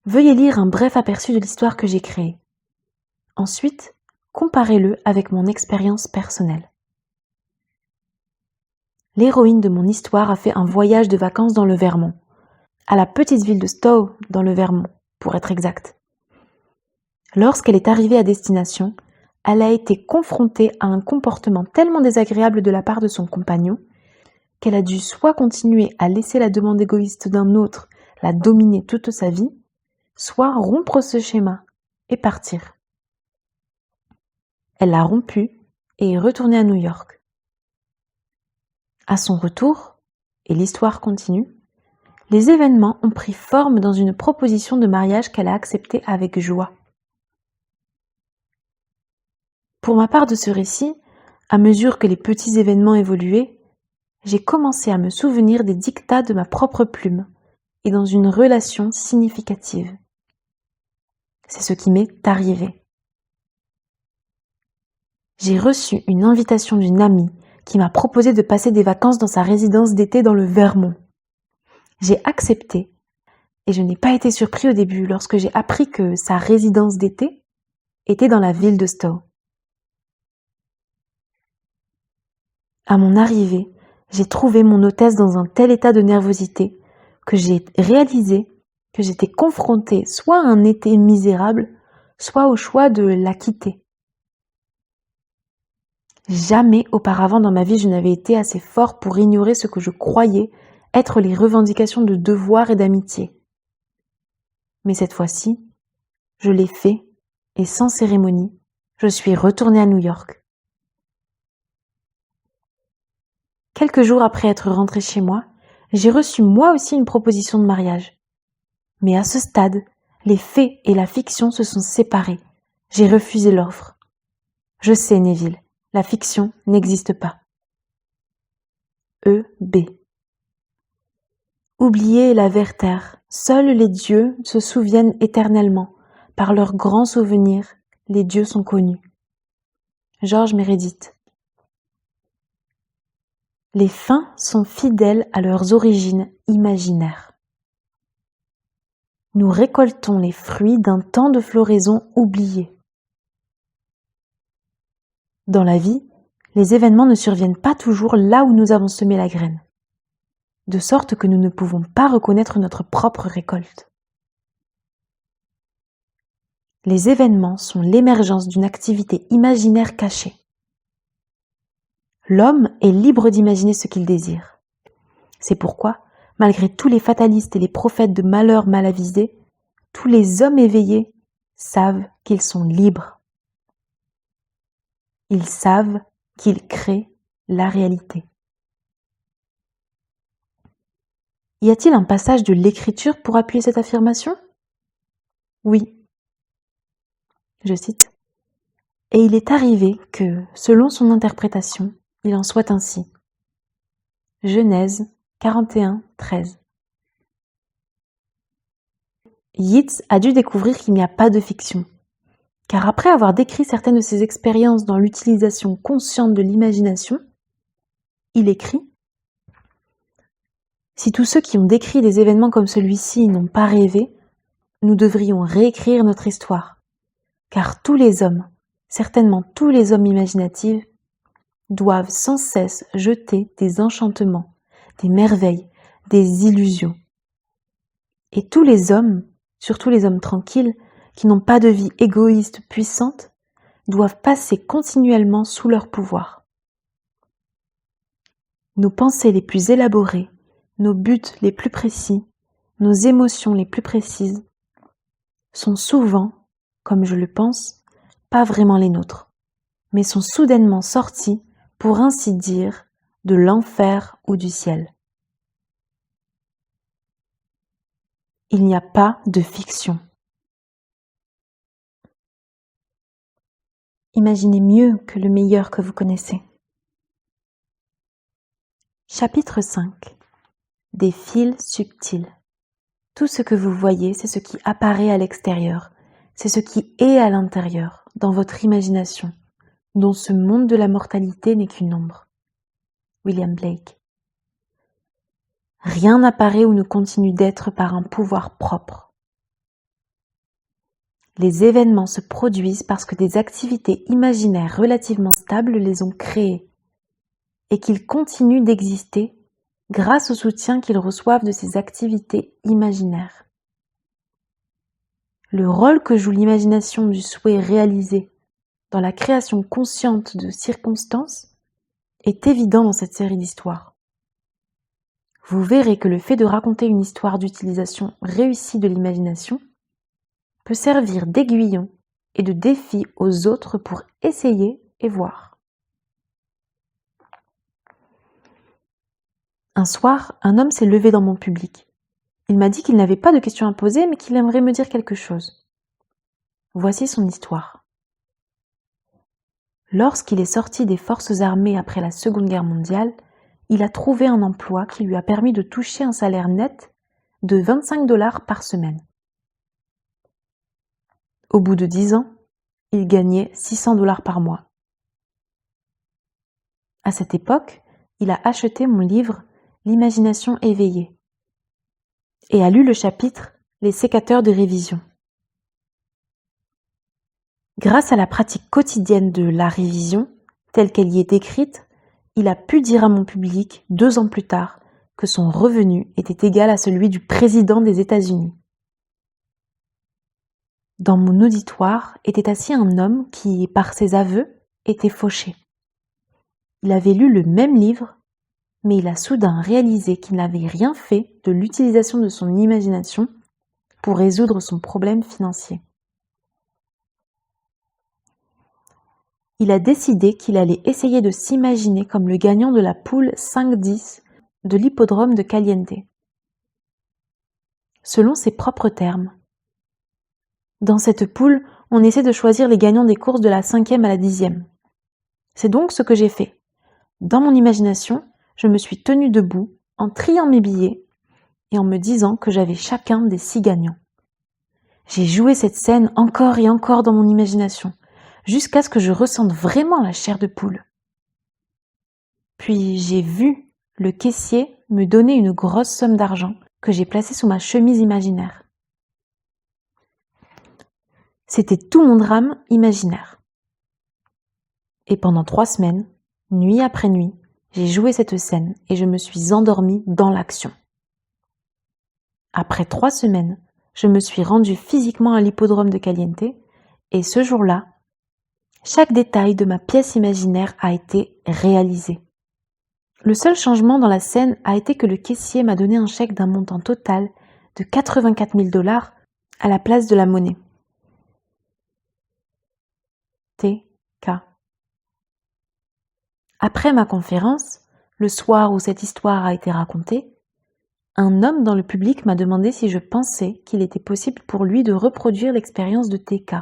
Veuillez lire un bref aperçu de l'histoire que j'ai créée. Ensuite, comparez-le avec mon expérience personnelle. L'héroïne de mon histoire a fait un voyage de vacances dans le Vermont, à la petite ville de Stowe, dans le Vermont, pour être exact. Lorsqu'elle est arrivée à destination, elle a été confrontée à un comportement tellement désagréable de la part de son compagnon qu'elle a dû soit continuer à laisser la demande égoïste d'un autre la dominer toute sa vie, soit rompre ce schéma et partir. Elle l'a rompu et est retournée à New York. À son retour, et l'histoire continue, les événements ont pris forme dans une proposition de mariage qu'elle a acceptée avec joie. Pour ma part de ce récit, à mesure que les petits événements évoluaient, j'ai commencé à me souvenir des dictats de ma propre plume et dans une relation significative. C'est ce qui m'est arrivé. J'ai reçu une invitation d'une amie qui m'a proposé de passer des vacances dans sa résidence d'été dans le Vermont. J'ai accepté et je n'ai pas été surpris au début lorsque j'ai appris que sa résidence d'été était dans la ville de Stowe. À mon arrivée, j'ai trouvé mon hôtesse dans un tel état de nervosité que j'ai réalisé que j'étais confrontée soit à un été misérable, soit au choix de la quitter. Jamais auparavant dans ma vie je n'avais été assez fort pour ignorer ce que je croyais être les revendications de devoir et d'amitié. Mais cette fois-ci, je l'ai fait et sans cérémonie, je suis retournée à New York. Quelques jours après être rentrée chez moi, j'ai reçu moi aussi une proposition de mariage. Mais à ce stade, les faits et la fiction se sont séparés. J'ai refusé l'offre. Je sais, Neville, la fiction n'existe pas. E.B. Oubliez la Werther, seuls les dieux se souviennent éternellement. Par leurs grands souvenirs, les dieux sont connus. George Meredith. Les fins sont fidèles à leurs origines imaginaires. Nous récoltons les fruits d'un temps de floraison oublié. Dans la vie, les événements ne surviennent pas toujours là où nous avons semé la graine, de sorte que nous ne pouvons pas reconnaître notre propre récolte. Les événements sont l'émergence d'une activité imaginaire cachée. L'homme est libre d'imaginer ce qu'il désire. C'est pourquoi, malgré tous les fatalistes et les prophètes de malheur mal avisés, tous les hommes éveillés savent qu'ils sont libres. Ils savent qu'ils créent la réalité. Y a-t-il un passage de l'Écriture pour appuyer cette affirmation ? Oui. Je cite. « Et il est arrivé que, selon son interprétation, il en soit ainsi. » Genèse 41, 13. Yeats a dû découvrir qu'il n'y a pas de fiction, car après avoir décrit certaines de ses expériences dans l'utilisation consciente de l'imagination, il écrit « Si tous ceux qui ont décrit des événements comme celui-ci n'ont pas rêvé, nous devrions réécrire notre histoire, car tous les hommes, certainement tous les hommes imaginatifs, doivent sans cesse jeter des enchantements, des merveilles, des illusions. Et tous les hommes, surtout les hommes tranquilles, qui n'ont pas de vie égoïste puissante, doivent passer continuellement sous leur pouvoir. Nos pensées les plus élaborées, nos buts les plus précis, nos émotions les plus précises, sont souvent, comme je le pense, pas vraiment les nôtres, mais sont soudainement sortis, pour ainsi dire, de l'enfer ou du ciel. Il n'y a pas de fiction. Imaginez mieux que le meilleur que vous connaissez. Chapitre 5. Des fils subtils. Tout ce que vous voyez, c'est ce qui apparaît à l'extérieur, c'est ce qui est à l'intérieur, dans votre imagination, dont ce monde de la mortalité n'est qu'une ombre. William Blake. Rien n'apparaît ou ne continue d'être par un pouvoir propre. Les événements se produisent parce que des activités imaginaires relativement stables les ont créés et qu'ils continuent d'exister grâce au soutien qu'ils reçoivent de ces activités imaginaires. Le rôle que joue l'imagination du souhait réalisé dans la création consciente de circonstances est évident dans cette série d'histoires. Vous verrez que le fait de raconter une histoire d'utilisation réussie de l'imagination peut servir d'aiguillon et de défi aux autres pour essayer et voir. Un soir, un homme s'est levé dans mon public. Il m'a dit qu'il n'avait pas de questions à poser, mais qu'il aimerait me dire quelque chose. Voici son histoire. Lorsqu'il est sorti des forces armées après la Seconde Guerre mondiale, il a trouvé un emploi qui lui a permis de toucher un salaire net de 25 $ par semaine. Au bout de 10 ans, il gagnait 600 $ par mois. À cette époque, il a acheté mon livre « L'imagination éveillée » et a lu le chapitre « Les sécateurs de révision ». Grâce à la pratique quotidienne de la révision, telle qu'elle y est décrite, il a pu dire à mon public 2 ans plus tard que son revenu était égal à celui du président des États-Unis. Dans mon auditoire était assis un homme qui, par ses aveux, était fauché. Il avait lu le même livre, mais il a soudain réalisé qu'il n'avait rien fait de l'utilisation de son imagination pour résoudre son problème financier. Il a décidé qu'il allait essayer de s'imaginer comme le gagnant de la poule 5-10 de l'hippodrome de Caliente. Selon ses propres termes. Dans cette poule, on essaie de choisir les gagnants des courses de la 5e à la 10e. C'est donc ce que j'ai fait. Dans mon imagination, je me suis tenue debout en triant mes billets et en me disant que j'avais chacun des 6 gagnants. J'ai joué cette scène encore et encore dans mon imagination, jusqu'à ce que je ressente vraiment la chair de poule. Puis j'ai vu le caissier me donner une grosse somme d'argent que j'ai placée sous ma chemise imaginaire. C'était tout mon drame imaginaire. Et pendant 3 semaines, nuit après nuit, j'ai joué cette scène et je me suis endormie dans l'action. Après 3 semaines, je me suis rendue physiquement à l'hippodrome de Caliente et ce jour-là, chaque détail de ma pièce imaginaire a été réalisé. Le seul changement dans la scène a été que le caissier m'a donné un chèque d'un montant total de 84 000 $ à la place de la monnaie. TK. Après ma conférence, le soir où cette histoire a été racontée, un homme dans le public m'a demandé si je pensais qu'il était possible pour lui de reproduire l'expérience de TK.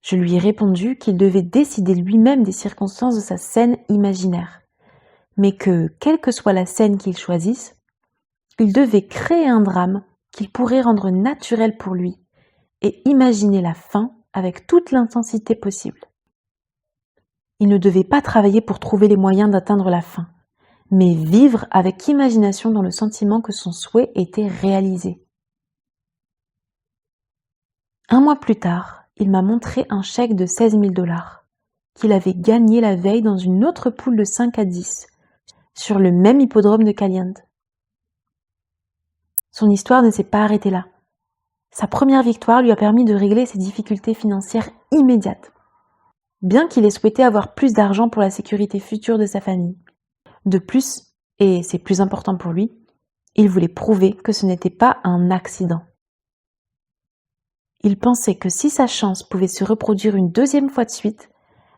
Je lui ai répondu qu'il devait décider lui-même des circonstances de sa scène imaginaire, mais que, quelle que soit la scène qu'il choisisse, il devait créer un drame qu'il pourrait rendre naturel pour lui et imaginer la fin avec toute l'intensité possible. Il ne devait pas travailler pour trouver les moyens d'atteindre la fin, mais vivre avec imagination dans le sentiment que son souhait était réalisé. Un mois plus tard, il m'a montré un chèque de 16 000 $ qu'il avait gagné la veille dans une autre poule de 5 à 10, sur le même hippodrome de Caliente. Son histoire ne s'est pas arrêtée là. Sa première victoire lui a permis de régler ses difficultés financières immédiates, bien qu'il ait souhaité avoir plus d'argent pour la sécurité future de sa famille. De plus, et c'est plus important pour lui, il voulait prouver que ce n'était pas un accident. Il pensait que si sa chance pouvait se reproduire une 2e fois de suite,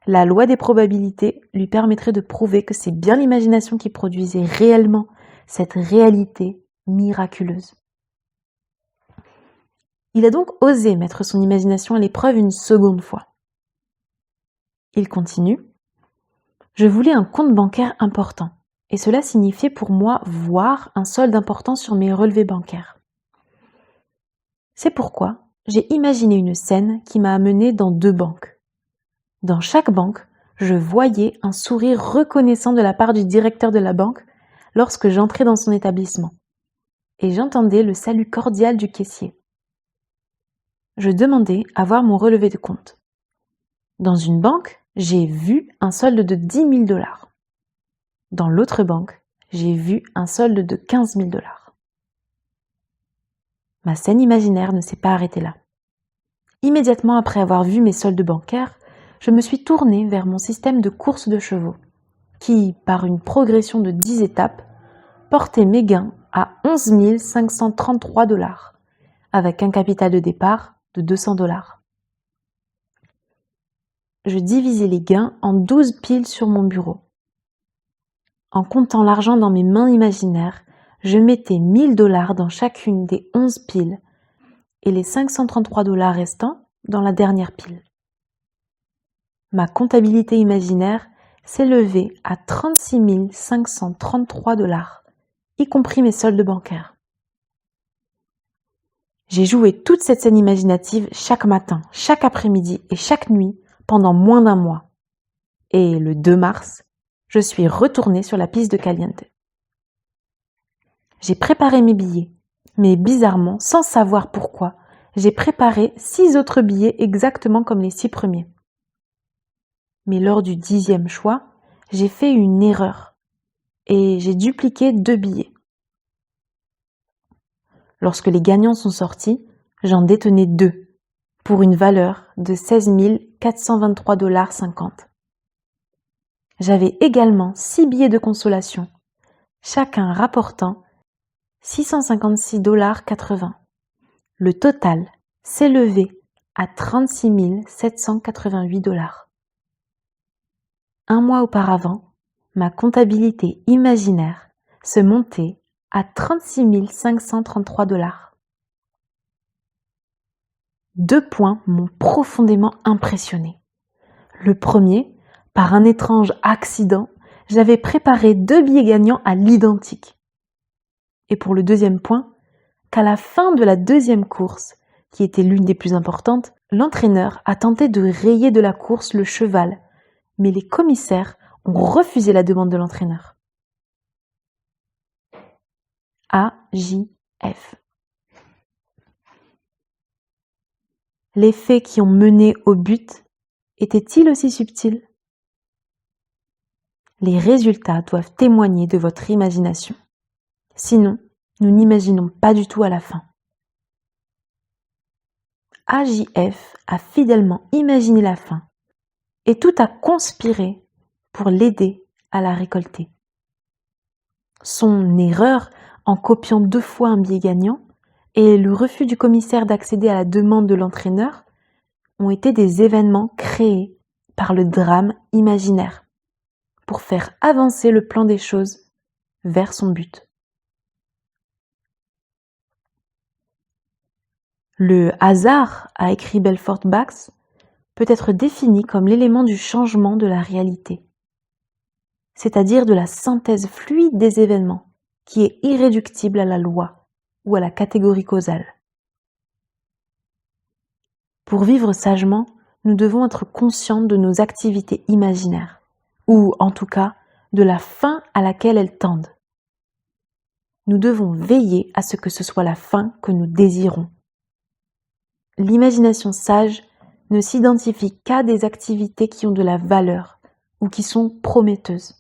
la loi des probabilités lui permettrait de prouver que c'est bien l'imagination qui produisait réellement cette réalité miraculeuse. Il a donc osé mettre son imagination à l'épreuve une 2e fois. Il continue. Je voulais un compte bancaire important, et cela signifiait pour moi voir un solde important sur mes relevés bancaires. C'est pourquoi j'ai imaginé une scène qui m'a amené dans 2 banques. Dans chaque banque, je voyais un sourire reconnaissant de la part du directeur de la banque lorsque j'entrais dans son établissement, et j'entendais le salut cordial du caissier. Je demandais à voir mon relevé de compte. Dans une banque, j'ai vu un solde de 10 000 $. Dans l'autre banque, j'ai vu un solde de 15 000 $. Ma scène imaginaire ne s'est pas arrêtée là. Immédiatement après avoir vu mes soldes bancaires, je me suis tournée vers mon système de course de chevaux, qui, par une progression de 10 étapes, portait mes gains à 11 533 $, avec un capital de départ de 200 $. Je divisais les gains en 12 piles sur mon bureau. En comptant l'argent dans mes mains imaginaires, je mettais 1 000 $ dans chacune des 11 piles et les 533 $ restants dans la dernière pile. Ma comptabilité imaginaire s'élevait à 36 533 $, y compris mes soldes bancaires. J'ai joué toute cette scène imaginative chaque matin, chaque après-midi et chaque nuit pendant moins d'1 mois. Et le 2 mars, je suis retournée sur la piste de Caliente. J'ai préparé mes billets, mais bizarrement, sans savoir pourquoi, j'ai préparé 6 autres billets exactement comme les 6 premiers. Mais lors du 10e choix, j'ai fait une erreur et j'ai dupliqué 2 billets. Lorsque les gagnants sont sortis, j'en détenais 2 pour une valeur de 16 423,50 $. J'avais également 6 billets de consolation, chacun rapportant 656,80 $. Le total s'élevait à 36 788 $. Un mois auparavant, ma comptabilité imaginaire se montait à 36 533 $. 2 points m'ont profondément impressionné. Le premier, par un étrange accident, j'avais préparé 2 billets gagnants à l'identique. Et pour le deuxième point, qu'à la fin de la 2e course, qui était l'une des plus importantes, l'entraîneur a tenté de rayer de la course le cheval, mais les commissaires ont refusé la demande de l'entraîneur. AJF. Les faits qui ont mené au but étaient-ils aussi subtils ? Les résultats doivent témoigner de votre imagination. Sinon, nous n'imaginons pas du tout à la fin. AJF a fidèlement imaginé la fin et tout a conspiré pour l'aider à la récolter. Son erreur en copiant 2 fois un billet gagnant et le refus du commissaire d'accéder à la demande de l'entraîneur ont été des événements créés par le drame imaginaire pour faire avancer le plan des choses vers son but. Le hasard, a écrit Belfort Bax, peut être défini comme l'élément du changement de la réalité, c'est-à-dire de la synthèse fluide des événements qui est irréductible à la loi ou à la catégorie causale. Pour vivre sagement, nous devons être conscients de nos activités imaginaires, ou en tout cas de la fin à laquelle elles tendent. Nous devons veiller à ce que ce soit la fin que nous désirons. L'imagination sage ne s'identifie qu'à des activités qui ont de la valeur ou qui sont prometteuses.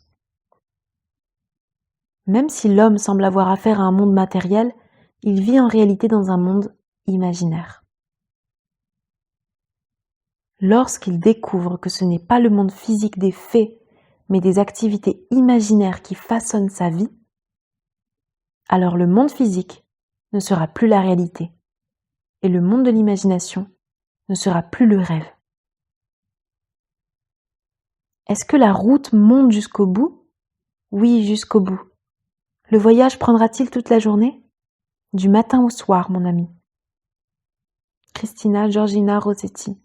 Même si l'homme semble avoir affaire à un monde matériel, il vit en réalité dans un monde imaginaire. Lorsqu'il découvre que ce n'est pas le monde physique des faits, mais des activités imaginaires qui façonnent sa vie, alors le monde physique ne sera plus la réalité et le monde de l'imagination ne sera plus le rêve. Est-ce que la route monte jusqu'au bout ? Oui, jusqu'au bout. Le voyage prendra-t-il toute la journée ? Du matin au soir, mon ami. Cristina Georgina Rossetti.